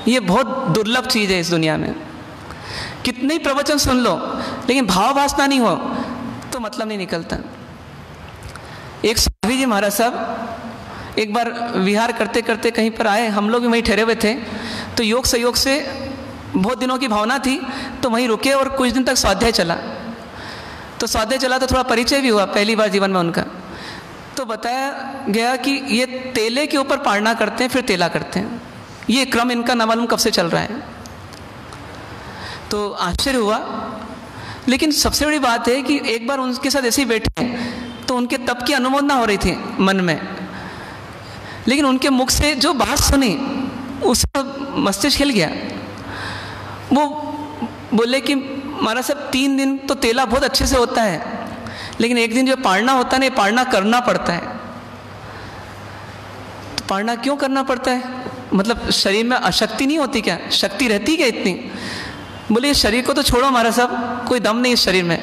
ये बहुत दुर्लभ चीज़ है इस दुनिया में। कितने ही प्रवचन सुन लो, लेकिन भाव भासना नहीं हो तो मतलब नहीं निकलता। एक स्वामी जी महाराज साहब एक बार विहार करते करते कहीं पर आए, हम लोग भी वहीं ठहरे हुए थे, तो योग संयोग से बहुत दिनों की भावना थी तो वहीं रुके और कुछ दिन तक स्वाध्याय चला। तो स्वाध्याय चला तो थोड़ा परिचय भी हुआ पहली बार जीवन में उनका। तो बताया गया कि ये तेले के ऊपर पारना करते हैं, फिर तेला करते हैं। ये क्रम इनका न मालूम कब से चल रहा है। तो आश्चर्य हुआ, लेकिन सबसे बड़ी बात है कि एक बार उनके साथ ऐसे ही बैठे तो उनके तप की अनुमोदना हो रही थी मन में, लेकिन उनके मुख से जो बात सुनी उसका मस्तिष्क हिल गया। वो बोले कि महाराज साहब 3 दिन तो तेला बहुत अच्छे से होता है, लेकिन एक दिन जो पारना होता है ना, पारना करना पड़ता है। तो पारना क्यों करना पड़ता है? मतलब शरीर में अशक्ति नहीं होती क्या? शक्ति रहती क्या इतनी? बोले शरीर को तो छोड़ो महाराज साहब, कोई दम नहीं इस शरीर में।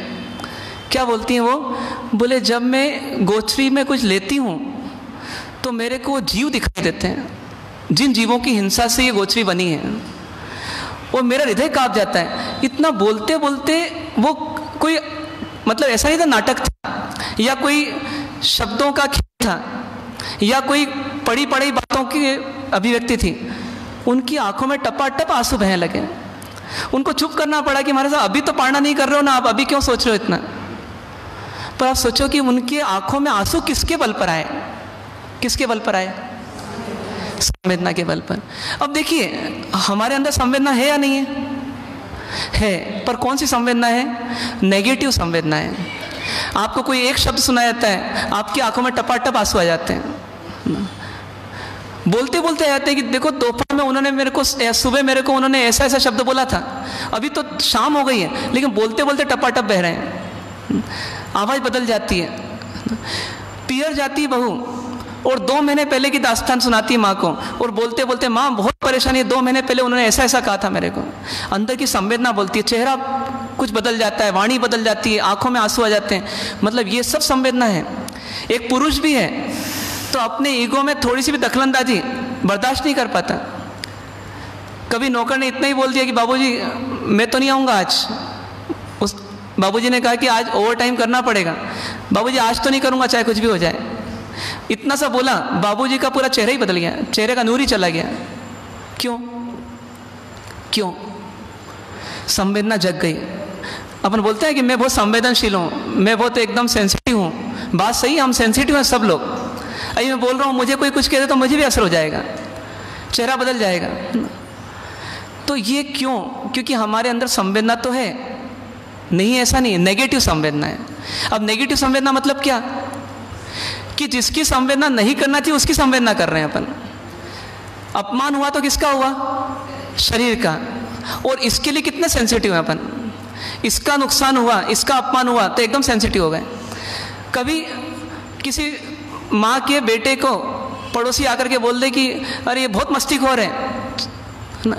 क्या बोलती हैं वो? बोले जब मैं गोचरी में कुछ लेती हूँ तो मेरे को जीव दिखाई देते हैं, जिन जीवों की हिंसा से ये गोचरी बनी है। और मेरा हृदय कांप जाता है। इतना बोलते बोलते वो कोई मतलब ऐसा नहीं था नाटक था या कोई शब्दों का खेल था या कोई पड़ी पड़ी बातों की अभिव्यक्ति थी। उनकी आंखों में टपाटप आंसू बहने लगे। उनको चुप करना पड़ा कि महाराज अभी तो पारणा नहीं कर रहे हो ना, आप अभी क्यों सोच रहे हो इतना। पर आप सोचो कि उनकी आंखों में आंसू किसके बल पर आए, किसके बल पर आए? संवेदना के बल पर। अब देखिए हमारे अंदर संवेदना है या नहीं है? है, पर कौन सी संवेदना है? नेगेटिव संवेदना है। आपको कोई एक शब्द सुनाया जाता है, आपकी आंखों में टपाटप आंसू आ जाते हैं। बोलते बोलते आ जाते हैं कि देखो दोपहर में उन्होंने मेरे को, सुबह मेरे को उन्होंने ऐसा ऐसा शब्द बोला था, अभी तो शाम हो गई है लेकिन बोलते बोलते टपाटप बह रहे हैं। आवाज़ बदल जाती है। पियर जाती बहू और 2 महीने पहले की दास्तान सुनाती है माँ को और बोलते बोलते माँ बहुत परेशानी है, 2 महीने पहले उन्होंने ऐसा ऐसा कहा था मेरे को। अंदर की संवेदना बोलती है, चेहरा कुछ बदल जाता है, वाणी बदल जाती है, आंखों में आंसू आ जाते हैं। मतलब ये सब संवेदना है। एक पुरुष भी है तो अपने ईगो में थोड़ी सी भी दखलंदाजी बर्दाश्त नहीं कर पाता। कभी नौकर ने इतना ही बोल दिया कि बाबूजी मैं तो नहीं आऊँगा आज। उस बाबूजी ने कहा कि आज ओवर टाइम करना पड़ेगा। बाबूजी आज तो नहीं करूँगा चाहे कुछ भी हो जाए। इतना सा बोला, बाबूजी का पूरा चेहरा ही बदल गया, चेहरे का नूर ही चला गया। क्यों? क्यों? संवेदना जग गई। अपन बोलते हैं कि मैं बहुत संवेदनशील हूँ, मैं बहुत एकदम सेंसिटिव हूँ। बात सही है, हम सेंसिटिव हैं सब लोग। अभी मैं बोल रहा हूँ, मुझे कोई कुछ कह दे तो मुझे भी असर हो जाएगा, चेहरा बदल जाएगा। तो ये क्यों? क्योंकि हमारे अंदर संवेदना तो है, नहीं ऐसा नहीं है, नेगेटिव संवेदना है। अब नेगेटिव संवेदना मतलब क्या? कि जिसकी संवेदना नहीं करना चाहिए उसकी संवेदना कर रहे हैं अपन। अपमान हुआ तो किसका हुआ? शरीर का। और इसके लिए कितने सेंसिटिव हैं अपन। इसका नुकसान हुआ, इसका अपमान हुआ तो एकदम सेंसिटिव हो गए। कभी किसी माँ के बेटे को पड़ोसी आकर के बोल दे कि अरे ये बहुत मस्तीखोर है,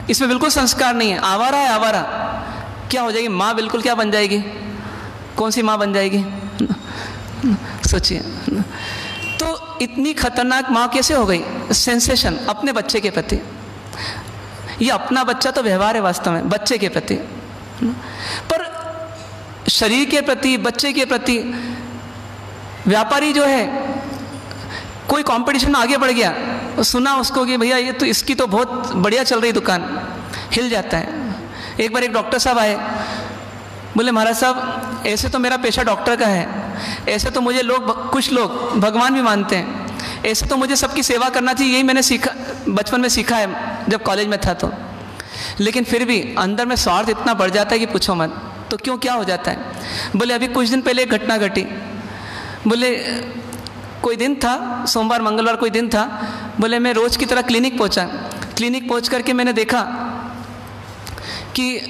इसमें बिल्कुल संस्कार नहीं है, आवारा है आवारा, क्या हो जाएगी माँ? बिल्कुल क्या बन जाएगी? कौन सी माँ बन जाएगी? सोचिए। तो इतनी खतरनाक माँ कैसे हो गई? सेंसेशन अपने बच्चे के प्रति। ये अपना बच्चा तो व्यवहार है वास्तव में बच्चे के प्रति, पर शरीर के प्रति, बच्चे के प्रति व्यापारी जो है कोई कंपटीशन में आगे बढ़ गया, सुना उसको कि भैया ये तो इसकी तो बहुत बढ़िया चल रही दुकान, हिल जाता है। एक बार एक डॉक्टर साहब आए, बोले महाराज साहब ऐसे तो मेरा पेशा डॉक्टर का है, ऐसे तो मुझे लोग, कुछ लोग भगवान भी मानते हैं, ऐसे तो मुझे सबकी सेवा करना चाहिए, यही मैंने सीखा, बचपन में सीखा है जब कॉलेज में था तो। लेकिन फिर भी अंदर में स्वार्थ इतना बढ़ जाता है कि पूछो मत। तो क्यों, क्या हो जाता है? बोले अभी कुछ दिन पहले एक घटना घटी। बोले कोई दिन था, सोमवार मंगलवार कोई दिन था, बोले मैं रोज़ की तरह क्लिनिक पहुंचा। क्लिनिक पहुंच करके मैंने देखा कि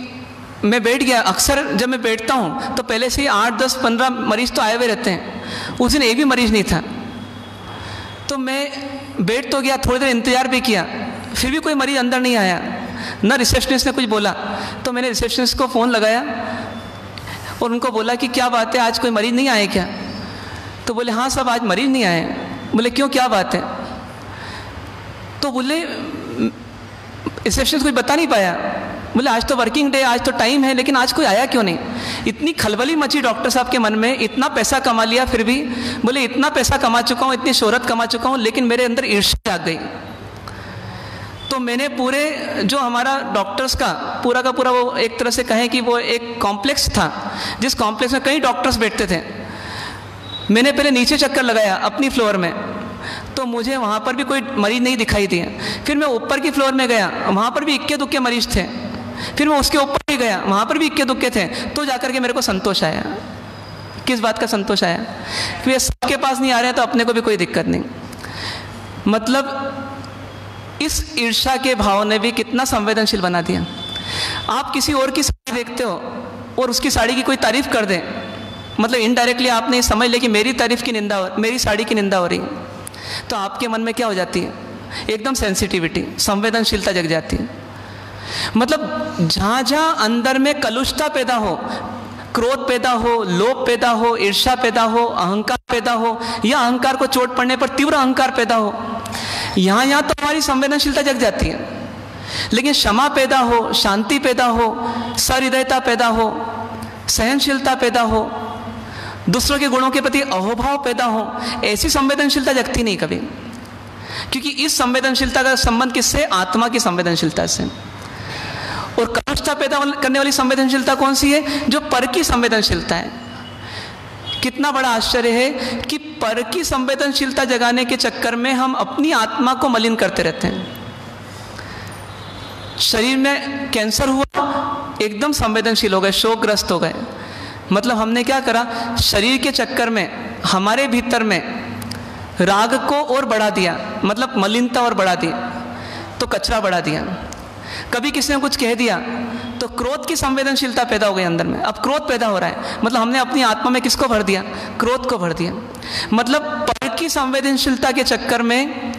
मैं बैठ गया। अक्सर जब मैं बैठता हूं तो पहले से ही 8, 10, 15 मरीज तो आए हुए रहते हैं। उस दिन एक भी मरीज नहीं था। तो मैं बैठ तो गया, थोड़ी देर इंतज़ार भी किया, फिर भी कोई मरीज अंदर नहीं आया, न रिसेप्शनिस्ट ने कुछ बोला। तो मैंने रिसेप्शनिस्ट को फ़ोन लगाया और उनको बोला कि क्या बात है, आज कोई मरीज नहीं आए क्या? तो बोले हाँ साहब आज मरीज नहीं आए। बोले क्यों, क्या बात है? तो बोले रिसेप्शनिस्ट कुछ बता नहीं पाया। बोले आज तो वर्किंग डे, आज तो टाइम है, लेकिन आज कोई आया क्यों नहीं? इतनी खलबली मची डॉक्टर साहब के मन में, इतना पैसा कमा लिया फिर भी। बोले इतना पैसा कमा चुका हूँ, इतनी शोहरत कमा चुका हूँ, लेकिन मेरे अंदर ईर्ष्या आ गई। तो मैंने पूरे जो हमारा डॉक्टर्स का पूरा वो एक तरह से कहें कि वो एक कॉम्प्लेक्स था, जिस कॉम्प्लेक्स में कई डॉक्टर्स बैठते थे। मैंने पहले नीचे चक्कर लगाया अपनी फ्लोर में, तो मुझे वहाँ पर भी कोई मरीज नहीं दिखाई दिए। फिर मैं ऊपर की फ्लोर में गया, वहाँ पर भी इक्के दुक्के मरीज थे। फिर मैं उसके ऊपर भी गया, वहाँ पर भी इक्के दुक्के थे। तो जाकर के मेरे को संतोष आया। किस बात का संतोष आया? कि वे सबके पास नहीं आ रहे हैं तो अपने को भी कोई दिक्कत नहीं। मतलब इस ईर्ष्या के भाव ने भी कितना संवेदनशील बना दिया। आप किसी और की साड़ी देखते हो और उसकी साड़ी की कोई तारीफ कर दें, मतलब इनडायरेक्टली आपने समझ ले कि मेरी तारीफ की निंदा, मेरी साड़ी की निंदा हो रही है, तो आपके मन में क्या हो जाती है? एकदम सेंसिटिविटी, संवेदनशीलता जग जाती है। मतलब जहाँ जहाँ अंदर में कलुषता पैदा हो, क्रोध पैदा हो, लोभ पैदा हो, ईर्ष्या पैदा हो, अहंकार पैदा हो, या अहंकार को चोट पड़ने पर तीव्र अहंकार पैदा हो, यहाँ यहाँ तो हमारी संवेदनशीलता जग जाती है। लेकिन क्षमा पैदा हो, शांति पैदा हो, सहृदयता पैदा हो, सहनशीलता पैदा हो, दूसरों के गुणों के प्रति अहोभाव पैदा हो, ऐसी संवेदनशीलता जगती नहीं कभी। क्योंकि इस संवेदनशीलता का संबंध किससे? आत्मा की संवेदनशीलता से। और कलुषता पैदा करने वाली संवेदनशीलता कौन सी है? जो पर की संवेदनशीलता है। कितना बड़ा आश्चर्य है कि पर की संवेदनशीलता जगाने के चक्कर में हम अपनी आत्मा को मलिन करते रहते हैं। शरीर में कैंसर हुआ, एकदम संवेदनशील हो गए, शोकग्रस्त हो गए। मतलब हमने क्या करा? शरीर के चक्कर में हमारे भीतर में राग को और बढ़ा दिया, मतलब मलिनता और बढ़ा दी, तो कचरा बढ़ा दिया। कभी किसी ने कुछ कह दिया तो क्रोध की संवेदनशीलता पैदा हो गई अंदर में। अब क्रोध पैदा हो रहा है, मतलब हमने अपनी आत्मा में किसको भर दिया? क्रोध को भर दिया। मतलब पर की संवेदनशीलता के चक्कर में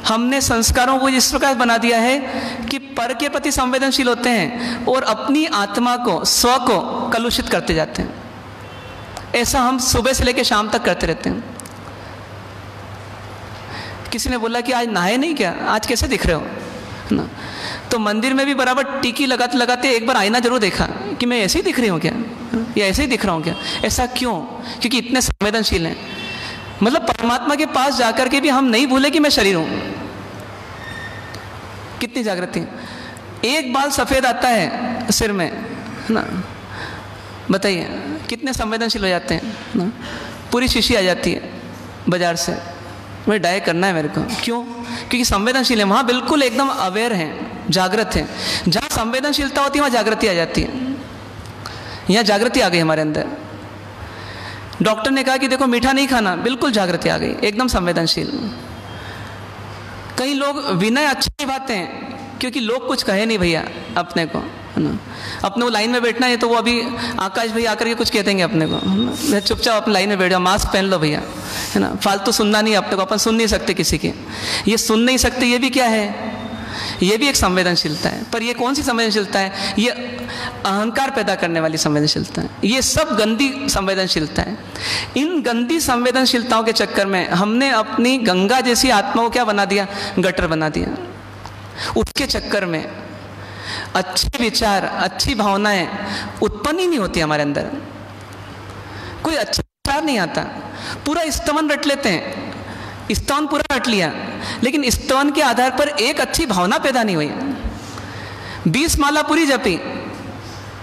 हमने संस्कारों को इस प्रकार बना दिया है कि पर के प्रति संवेदनशील होते हैं और अपनी आत्मा को, स्व को कलुषित करते जाते हैं। ऐसा हम सुबह से लेकर शाम तक करते रहते हैं। किसी ने बोला कि आज नहाए नहीं क्या, आज कैसे दिख रहे हो ना? तो मंदिर में भी बराबर टीकी लगाते लगाते एक बार आईना जरूर देखा कि मैं ऐसे ही दिख रही हूँ क्या, या ऐसे ही दिख रहा हूँ क्या? ऐसा क्यों? क्योंकि इतने संवेदनशील हैं। मतलब परमात्मा के पास जाकर के भी हम नहीं भूले कि मैं शरीर हूँ। कितनी जागृति! एक बाल सफ़ेद आता है सिर में ना, बताइए कितने संवेदनशील हो जाते हैं ना। पूरी शीशी आ जाती है बाजार से, मुझे डाई करना है मेरे को। क्यों? क्योंकि संवेदनशील है, वहाँ बिल्कुल एकदम अवेयर हैं, जागृत हैं। जहाँ संवेदनशीलता होती है वहाँ जागृति आ जाती है। यहाँ जागृति आ गई हमारे अंदर। डॉक्टर ने कहा कि देखो मीठा नहीं खाना, बिल्कुल जागृति आ गई, एकदम संवेदनशील। कई लोग विनय अच्छा निभाते हैं क्योंकि लोग कुछ कहे नहीं भैया अपने को, है ना। अपने को लाइन में बैठना है तो वो अभी आकाश भैया आकर के कुछ कह देंगे अपने को, चुपचाप अपनी लाइन में बैठ जाओ, मास्क पहन लो भैया, है ना। फालतू सुनना नहीं अपने को, अपन सुन नहीं सकते किसी की। ये सुन नहीं सकते, ये भी क्या है? ये भी एक संवेदनशीलता है। पर ये कौन सी संवेदनशीलता है? ये अहंकार पैदा करने वाली संवेदनशीलता है। ये सब गंदी संवेदनशीलता है। इन गंदी संवेदनशीलताओं के चक्कर में हमने अपनी गंगा जैसी आत्मा को क्या बना दिया? गटर बना दिया। उसके चक्कर में अच्छे विचार, अच्छी भावनाएं उत्पन्न ही नहीं होती हमारे अंदर। कोई अच्छा विचार नहीं आता। पूरा स्तवन रट लेते हैं, स्तवन पूरा रट लिया, लेकिन स्तवन के आधार पर एक अच्छी भावना पैदा नहीं हुई। 20 माला पूरी जपी,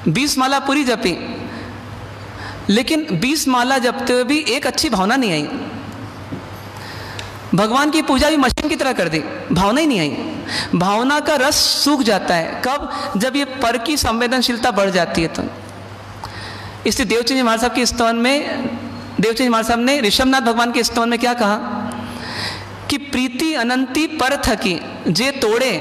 20 माला पूरी जपी, लेकिन 20 माला जपते हुए भी एक अच्छी भावना नहीं आई। भगवान की पूजा भी मशीन की तरह कर दी, भावना ही नहीं आई। भावना का रस सूख जाता है कब? जब ये पर की संवेदनशीलता बढ़ जाती है तो। इसलिए देवचंद जी महाराज साहब के स्तवन में, देवचंद जी महाराज साहब ने ऋषभनाथ भगवान के स्तवन में क्या कहा कि प्रीति अनंती पर थकी जे तोड़े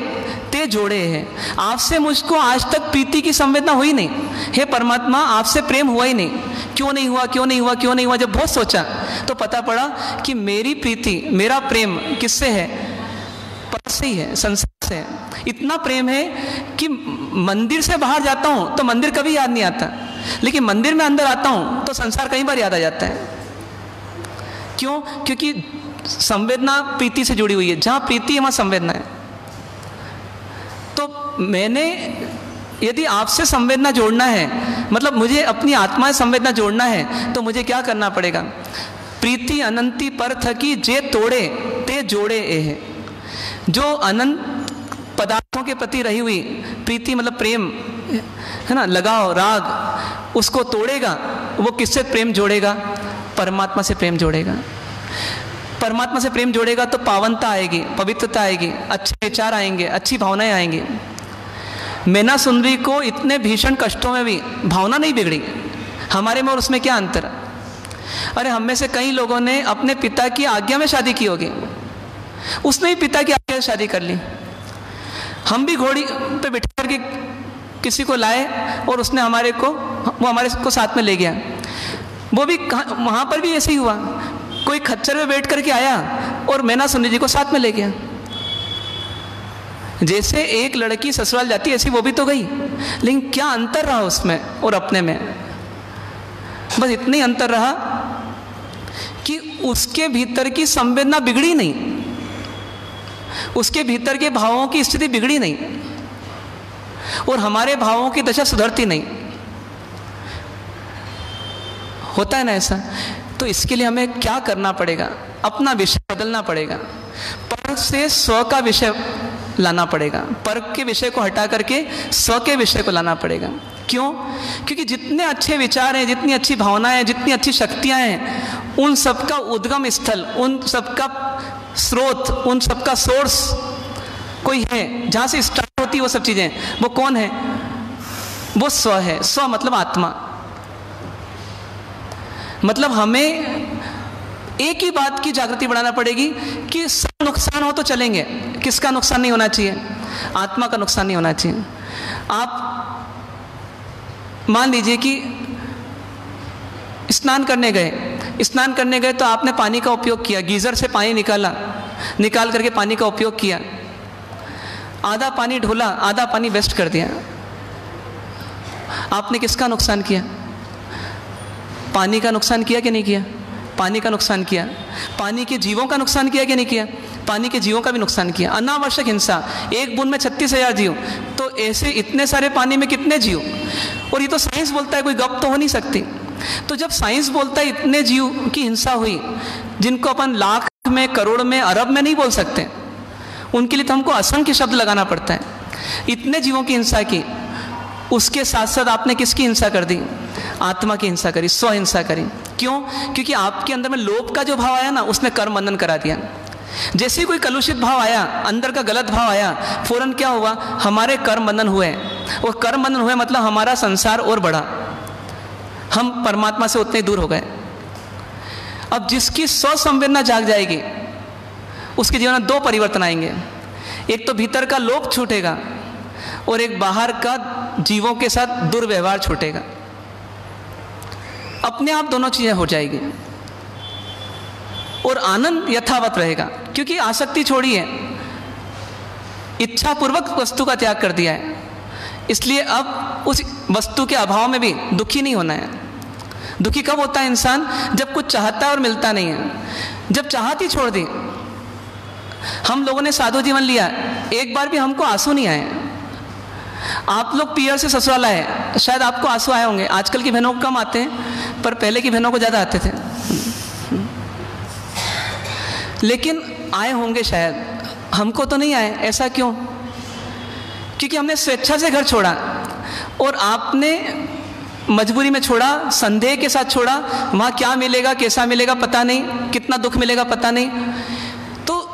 ते जोड़े है। आपसे मुझको आज तक प्रीति की संवेदना हुई नहीं। हे परमात्मा, आपसे प्रेम हुआ ही नहीं। क्यों नहीं हुआ, क्यों नहीं हुआ, क्यों नहीं हुआ? जब बहुत सोचा तो पता पड़ा कि मेरी प्रीति, मेरा प्रेम किससे है? पर से ही है, संसार से है। इतना प्रेम है कि मंदिर से बाहर जाता हूँ तो मंदिर कभी याद नहीं आता, लेकिन मंदिर में अंदर आता हूँ तो संसार कई बार याद आ जाता है। क्यों? क्योंकि संवेदना प्रीति से जुड़ी हुई है। जहाँ प्रीति है वहाँ संवेदना है। तो मैंने यदि आपसे संवेदना जोड़ना है, मतलब मुझे अपनी आत्मा से संवेदना जोड़ना है, तो मुझे क्या करना पड़ेगा? प्रीति अनंती पर थकी जे तोड़े ते जोड़े ए है। जो अनंत पदार्थों के प्रति रही हुई प्रीति, मतलब प्रेम है ना, लगाव, राग, उसको तोड़ेगा, वो किससे प्रेम जोड़ेगा? परमात्मा से प्रेम जोड़ेगा। परमात्मा से प्रेम जोड़ेगा तो पावनता आएगी, पवित्रता आएगी, अच्छे विचार आएंगे, अच्छी भावनाएं आएंगी। मैना सुंदरी को इतने भीषण कष्टों में भी भावना नहीं बिगड़ी। हमारे में और उसमें क्या अंतर? अरे हम में से कई लोगों ने अपने पिता की आज्ञा में शादी की होगी, उसने भी पिता की आज्ञा से शादी कर ली। हम भी घोड़ी पे बिठा करके किसी को लाए और उसने हमारे को, वो हमारे को साथ में ले गया। वो भी वहाँ पर भी ऐसे ही हुआ, कोई खच्चर में बैठ करके आया और मैना सुंदरी जी को साथ में ले गया। जैसे एक लड़की ससुराल जाती है ऐसी वो भी तो गई, लेकिन क्या अंतर रहा उसमें और अपने में? बस इतना ही अंतर रहा कि उसके भीतर की संवेदना बिगड़ी नहीं, उसके भीतर के भावों की स्थिति बिगड़ी नहीं। और हमारे भावों की दशा सुधरती नहीं। होता है ना ऐसा? तो इसके लिए हमें क्या करना पड़ेगा? अपना विषय बदलना पड़ेगा, पर से स्व का विषय लाना पड़ेगा, पर के विषय को हटा करके स्व के विषय को लाना पड़ेगा। क्यों? क्योंकि जितने अच्छे विचार हैं, जितनी अच्छी भावनाएं हैं, जितनी अच्छी शक्तियां हैं, उन सबका उद्गम स्थल, उन सबका स्रोत, उन सबका सोर्स कोई है जहां से स्टार्ट होती है वो सब चीजें। वो कौन है? वो स्व है। स्व मतलब आत्मा। मतलब हमें एक ही बात की जागृति बढ़ाना पड़ेगी कि सब नुकसान हो तो चलेंगे, किसका नुकसान नहीं होना चाहिए? आत्मा का नुकसान नहीं होना चाहिए। आप मान लीजिए कि स्नान करने गए तो आपने पानी का उपयोग किया, गीजर से पानी निकाल करके पानी का उपयोग किया, आधा पानी ढोला, आधा पानी वेस्ट कर दिया। आपने किसका नुकसान किया? पानी का नुकसान किया कि नहीं किया? पानी का नुकसान किया। पानी के जीवों का नुकसान किया कि नहीं किया? पानी के जीवों का भी नुकसान किया। अनावश्यक हिंसा, एक बूंद में 36,000 जीव, तो ऐसे इतने सारे पानी में कितने जीव? और ये तो साइंस बोलता है, कोई गप तो हो नहीं सकती। तो जब साइंस बोलता है इतने जीव की हिंसा हुई, जिनको अपन लाख में, करोड़ में, अरब में नहीं बोल सकते, उनके लिए तो हमको असंख्य शब्द लगाना पड़ता है। इतने जीवों की हिंसा की, उसके साथ साथ आपने किसकी हिंसा कर दी? आत्मा की हिंसा करी, स्व हिंसा करी। क्यों? क्योंकि आपके अंदर में लोभ का जो भाव आया ना, उसने कर्म बंधन करा दिया। जैसे ही कोई कलुषित भाव आया, अंदर का गलत भाव आया, फौरन क्या हुआ? हमारे कर्म बंधन हुए। और कर्म बंधन हुए मतलब हमारा संसार और बढ़ा, हम परमात्मा से उतने दूर हो गए। अब जिसकी स्व संवेदना जाग जाएगी, उसके जीवन में दो परिवर्तन आएंगे। एक तो भीतर का लोभ छूटेगा और एक बाहर का जीवों के साथ दुर्व्यवहार छूटेगा। अपने आप दोनों चीजें हो जाएगी और आनंद यथावत रहेगा। क्योंकि आसक्ति छोड़ी है, इच्छा पूर्वक वस्तु का त्याग कर दिया है, इसलिए अब उस वस्तु के अभाव में भी दुखी नहीं होना है। दुखी कब होता है इंसान? जब कुछ चाहता है और मिलता नहीं है। जब चाहती छोड़ दी, हम लोगों ने साधु जीवन लिया, एक बार भी हमको आंसू नहीं आए। आप लोग पियर से ससुराल आए, शायद आपको आंसू आए होंगे। आजकल की बहनों को कम आते हैं, पर पहले की बहनों को ज़्यादा आते थे। लेकिन आए होंगे शायद, हमको तो नहीं आए। ऐसा क्यों? क्योंकि हमने स्वेच्छा से घर छोड़ा और आपने मजबूरी में छोड़ा, संदेह के साथ छोड़ा। वहाँ क्या मिलेगा, कैसा मिलेगा पता नहीं, कितना दुख मिलेगा पता नहीं। तो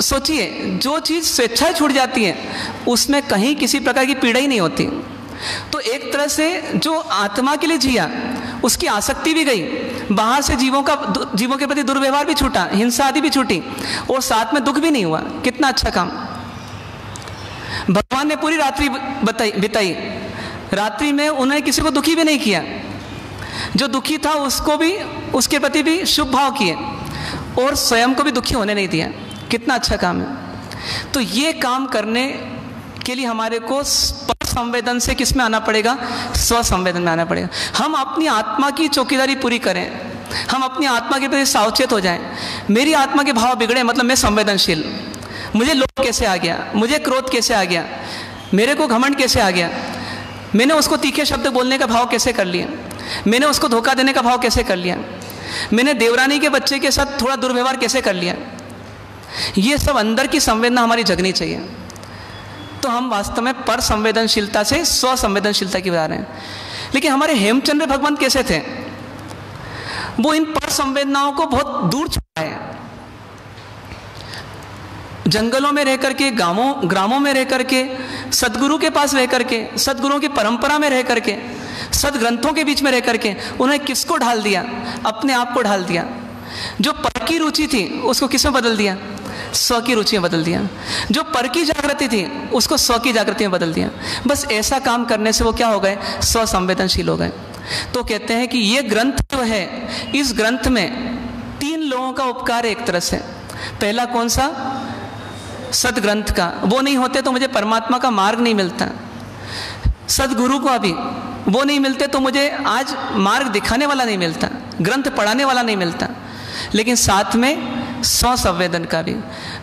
सोचिए, जो चीज़ स्वेच्छा छूट जाती है उसमें कहीं किसी प्रकार की पीड़ा ही नहीं होती। तो एक तरह से जो आत्मा के लिए जिया, उसकी आसक्ति भी गई, बाहर से जीवों के प्रति दुर्व्यवहार भी छूटा, हिंसा आदि भी छूटी, और साथ में दुख भी नहीं हुआ। कितना अच्छा काम! भगवान ने पूरी रात्रि बिताई, रात्रि में उन्होंने किसी को दुखी भी नहीं किया। जो दुखी था उसको भी, उसके प्रति भी शुभ भाव किए और स्वयं को भी दुखी होने नहीं दिया। कितना अच्छा काम है! तो ये काम करने के लिए हमारे को पर संवेदन से किस में आना पड़ेगा? स्व संवेदन में आना पड़ेगा। हम अपनी आत्मा की चौकीदारी पूरी करें, हम अपनी आत्मा के प्रति सावचेत हो जाएं। मेरी आत्मा के भाव बिगड़े मतलब मैं संवेदनशील, मुझे लोभ कैसे आ गया, मुझे क्रोध कैसे आ गया, मेरे को घमंड कैसे आ गया, मैंने उसको तीखे शब्द बोलने का भाव कैसे कर लिया, मैंने उसको धोखा देने का भाव कैसे कर लिया, मैंने देवरानी के बच्चे के साथ थोड़ा दुर्व्यवहार कैसे कर लिया। ये सब अंदर की संवेदना हमारी जगनी चाहिए। तो हम वास्तव में पर संवेदनशीलता से स्व संवेदनशीलता की बता रहे हैं। लेकिन हमारे हेमचंद्र भगवंत कैसे थे? वो इन पर संवेदनाओं को बहुत दूर छोड़ा है। जंगलों में रह करके, ग्रामों में रह करके, सदगुरु के पास रह करके, सदगुरुओं की परंपरा में रह करके, सदग्रंथों के बीच में रह करके उन्हें किसको ढाल दिया? अपने आप को ढाल दिया। जो पर की रुचि थी उसको किस में बदल दिया? स्व की रुचि में बदल दिया। जो पर की जागृति थी उसको स्व की जागृति में बदल दिया। बस ऐसा काम करने से वो क्या हो गए? स्व संवेदनशील हो गए। तो कहते हैं कि ये ग्रंथ जो है, इस ग्रंथ में 3 लोगों का उपकार है एक तरह से। पहला कौन सा? सदग्रंथ का। वो नहीं होते तो मुझे परमात्मा का मार्ग नहीं मिलता। सदगुरु को अभी वो नहीं मिलते तो मुझे आज मार्ग दिखाने वाला नहीं मिलता, ग्रंथ पढ़ाने वाला नहीं मिलता। लेकिन साथ में स्व संवेदन का भी।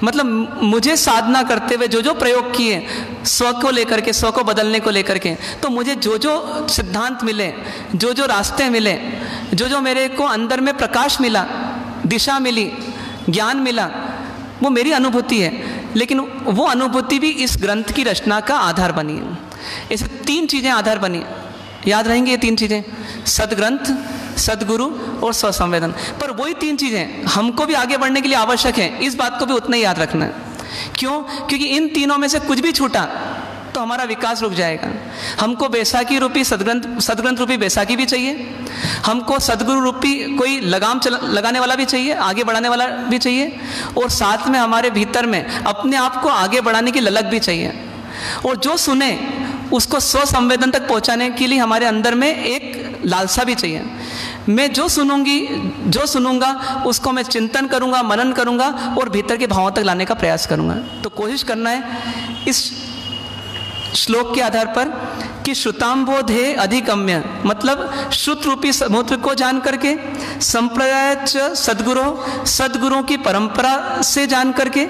मतलब मुझे साधना करते हुए जो जो प्रयोग किए स्व को लेकर के, स्व को बदलने को लेकर के, तो मुझे जो जो सिद्धांत मिले, जो जो रास्ते मिले, जो जो मेरे को अंदर में प्रकाश मिला, दिशा मिली, ज्ञान मिला, वो मेरी अनुभूति है। लेकिन वो अनुभूति भी इस ग्रंथ की रचना का आधार बनी है। ऐसे 3 चीज़ें आधार बनी, याद रहेंगे ये 3 चीज़ें, सदग्रंथ, सदगुरु और स्वसंवेदन। पर वही 3 चीज़ें हमको भी आगे बढ़ने के लिए आवश्यक है, इस बात को भी उतना ही याद रखना है। क्यों? क्योंकि इन तीनों में से कुछ भी छूटा तो हमारा विकास रुक जाएगा। हमको बैसाखी रूपी सदग्रंथ रूपी बैसाखी भी चाहिए, हमको सदगुरु रूपी कोई लगाम लगाने वाला भी चाहिए, आगे बढ़ाने वाला भी चाहिए, और साथ में हमारे भीतर में अपने आप को आगे बढ़ाने की ललक भी चाहिए। और जो सुने उसको स्व संवेदन तक पहुंचाने के लिए हमारे अंदर में एक लालसा भी चाहिए। मैं जो सुनूंगा उसको मैं चिंतन करूंगा, मनन करूंगा और भीतर के भावों तक लाने का प्रयास करूंगा। तो कोशिश करना है इस श्लोक के आधार पर कि श्रुतांबोधे अधिगम्य, मतलब श्रुत रूपी समुद्र को जान करके, संप्रदाय सदगुरुओं की परंपरा से जान करके,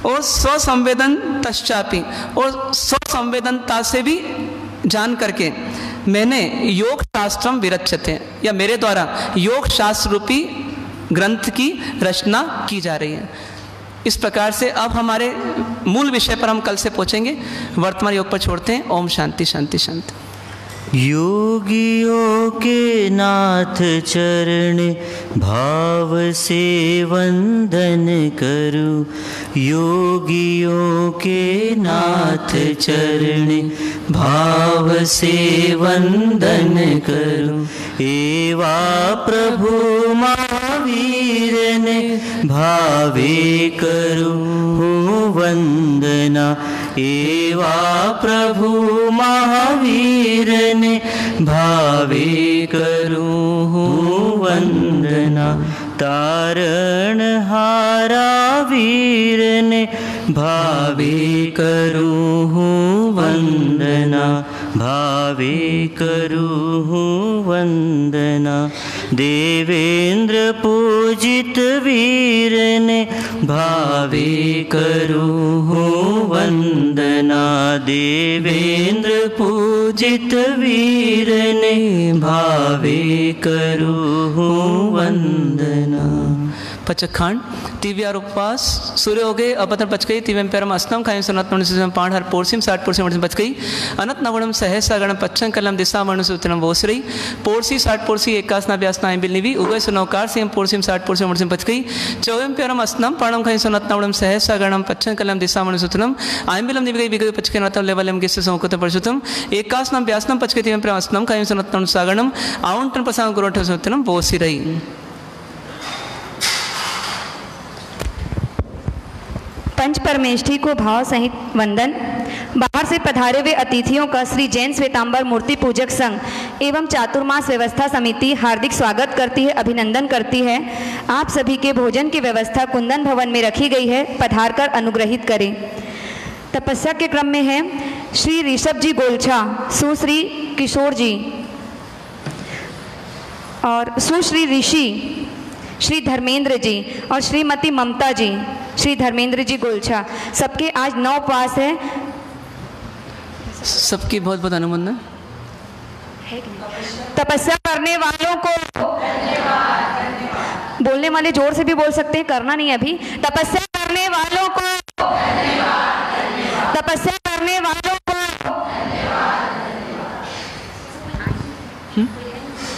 और स्वसंवेदन तश्चापि, और स्वसंवेदनता से भी जान करके मैंने योग शास्त्रम विरच्यते, या मेरे द्वारा योग शास्त्र रूपी ग्रंथ की रचना की जा रही है। इस प्रकार से अब हमारे मूल विषय पर हम कल से पहुंचेंगे। वर्तमान योग पर छोड़ते हैं। ओम शांति शांति शांति। योगियों के नाथ चरण भाव से वंदन करूं, योगियों के नाथ चरण भाव से वंदन करूं। एवा प्रभु महावीर ने भावे करूं वंदना, एवा प्रभु महावीर ने भावे करूं वंदना। तारण हारा वीर ने भावे करूं वंदना, भावे करूं वंदना। देवेंद्र पूजित वीर ने भावे करूं वंदना, देवेंद्र पूजित वीर ने भावे करूं वंदना। पचखंड तिव्यार उपवास सूर्य हो गए अपतन पच गई तिव्यम पैरम अस्नम खाएं सनत मनुष्य पाण हर पोर्सिम 60 पोर्सिम मनुष्य बच गई अनत नवणम सहसा गणम पच्छन कलम दिशा मनुष्य उत्तरम बोसरई पोर्सी 60 पोर्सी एकासना व्यासना आई बिलनिवी उगय सुनौकार से पोर्सिम 60 पोर्सिम मनुष्य बच गई चौवम पैरम अस्नम पाणम खाएं सनत नवणम सहसा गणम पच्छन कलम दिशा मनुष्य उत्तरम आई बिलम निविगई बिगई पचके नतम लेवलम गिस्से संकोत परशुतम एकासनम व्यासनम पचके तिव्यम पैरम अस्नम खाएं सनत नवणम सागणम आउंटन प्रसाद गुरोठ उत्तरम बोसिरई। पंच परमेष्ठी को भाव सहित वंदन। बाहर से पधारे हुए अतिथियों का श्री जैन श्वेतांबर मूर्ति पूजक संघ एवं चातुर्मास व्यवस्था समिति हार्दिक स्वागत करती है, अभिनंदन करती है। आप सभी के भोजन की व्यवस्था कुंदन भवन में रखी गई है, पधार कर अनुग्रहित करें। तपस्या के क्रम में है श्री ऋषभ जी गोलछा, सुश्री किशोर जी और सुश्री ऋषि श्री धर्मेंद्र जी और श्रीमती ममता जी श्री धर्मेंद्र जी गोलछा, सबके आज 9 उपवास है। सबकी बहुत बहुत अनुमोदन। तपस्या करने वालों को बोलने वाले जोर से भी बोल सकते हैं, करना नहीं अभी। तपस्या करने वालों को, तपस्या करने वालों को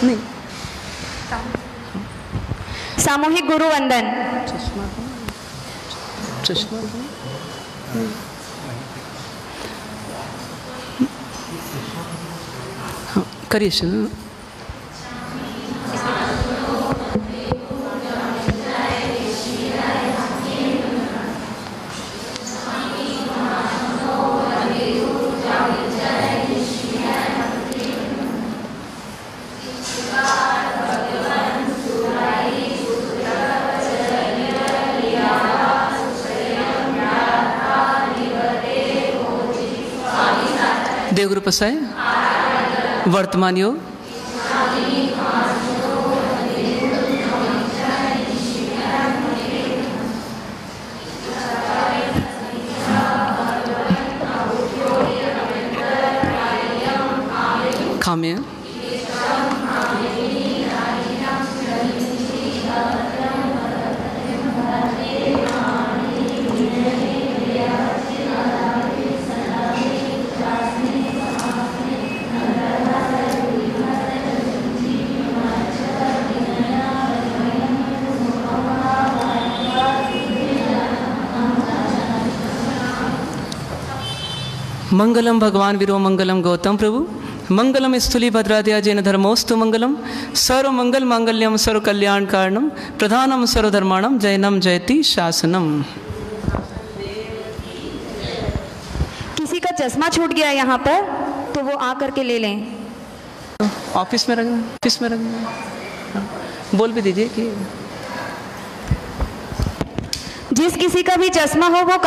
नहीं। सामूहिक गुरु वंदन। करिए देवगुरु प्रसाय वर्तमान योग मंगलम भगवान वीरो मंगलम गौतम प्रभु मंगलम स्थूली भद्राद्या जैन धर्मोस्तु मंगलम सर्व मंगल मांगल्यम सर्व कल्याण कारणम प्रधानम सर्वधर्माणम जैनम जयति शासनम। किसी का चश्मा छूट गया यहाँ पर तो वो आ करके ले लें। ऑफिस में रखना बोल भी दीजिए कि जिस किसी का भी चश्मा हो वो